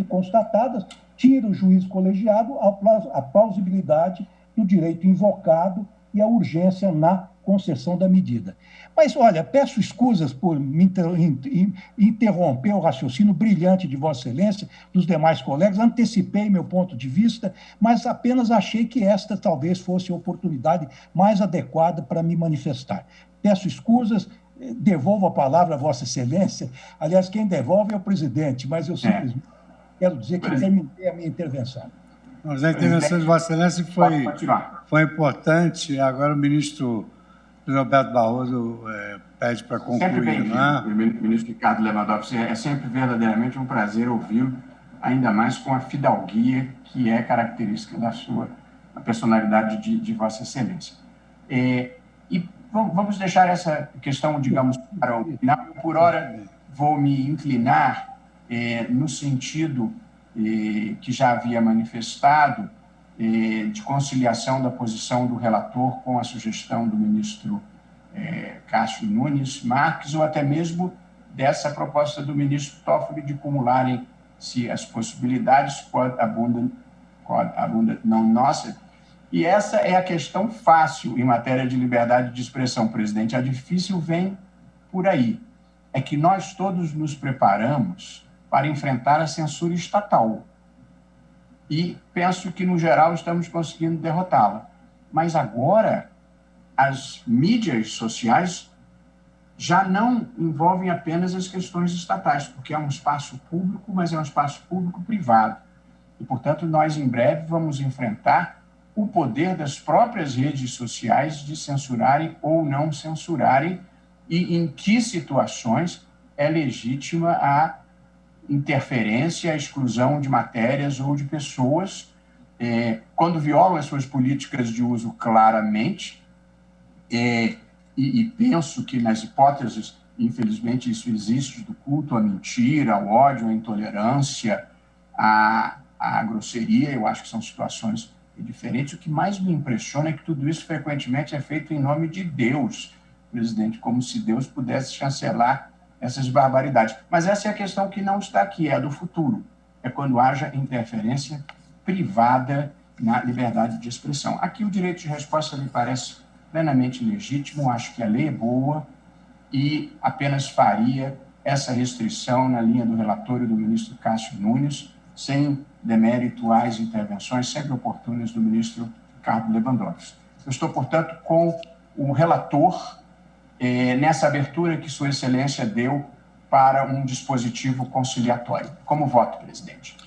Speaker 12: constatadas tira o juiz colegiado a plausibilidade do direito invocado e a urgência na concessão da medida. Mas, olha, peço escusas por me interromper o raciocínio brilhante de Vossa Excelência, dos demais colegas, antecipei meu ponto de vista, mas apenas achei que esta talvez fosse a oportunidade mais adequada para me manifestar. Peço escusas, devolvo a palavra a Vossa Excelência. Aliás, quem devolve é o presidente, mas eu simplesmente quero dizer que terminei a minha intervenção.
Speaker 2: Mas a intervenção de Vossa Excelência foi importante. Agora o ministro Roberto Barroso pede para concluir.
Speaker 10: Sempre bem-vindo, ministro Ricardo Lewandowski. É sempre verdadeiramente um prazer ouvi-lo, ainda mais com a fidalguia que é característica da sua personalidade de Vossa Excelência. E vamos deixar essa questão, digamos, para o final. Por hora, vou me inclinar no sentido que já havia manifestado, de conciliação da posição do relator com a sugestão do ministro Cássio Nunes Marques, ou até mesmo dessa proposta do ministro Toffoli de acumularem-se as possibilidades, quod abundant non nossa. E essa é a questão fácil em matéria de liberdade de expressão, presidente. A difícil vem por aí. É que nós todos nos preparamos para enfrentar a censura estatal. E penso que, no geral, estamos conseguindo derrotá-la. Mas agora, as mídias sociais já não envolvem apenas as questões estatais, porque é um espaço público, mas é um espaço público-privado. E, portanto, nós, em breve, vamos enfrentar o poder das próprias redes sociais de censurarem ou não censurarem, e em que situações é legítima a interferência, a exclusão de matérias ou de pessoas, quando violam as suas políticas de uso claramente, e penso que nas hipóteses, infelizmente isso existe, do culto à mentira, ao ódio, à intolerância, à grosseria, eu acho que são situações diferentes. O que mais me impressiona é que tudo isso frequentemente é feito em nome de Deus, presidente, como se Deus pudesse chancelar essas barbaridades. Mas essa é a questão que não está aqui, é a do futuro. É quando haja interferência privada na liberdade de expressão. Aqui o direito de resposta me parece plenamente legítimo, acho que a lei é boa e apenas faria essa restrição na linha do relatório do ministro Cássio Nunes, sem demérito às intervenções sempre oportunas do ministro Ricardo Lewandowski. Eu estou, portanto, com o relator nessa abertura que Sua Excelência deu para um dispositivo conciliatório. Como voto, presidente?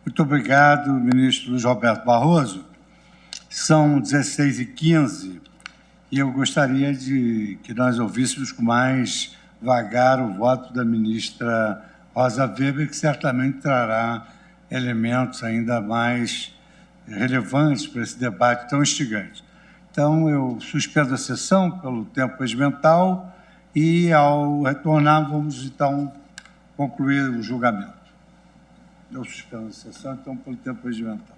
Speaker 2: Muito obrigado, ministro Luiz Roberto Barroso. São 16h15 e eu gostaria de que nós ouvíssemos com mais vagar o voto da ministra Rosa Weber, que certamente trará elementos ainda mais relevantes para esse debate tão instigante. Então, eu suspendo a sessão pelo tempo regimental e, ao retornar, vamos, então, concluir o julgamento. Eu suspendo a sessão, então, pelo tempo regimental.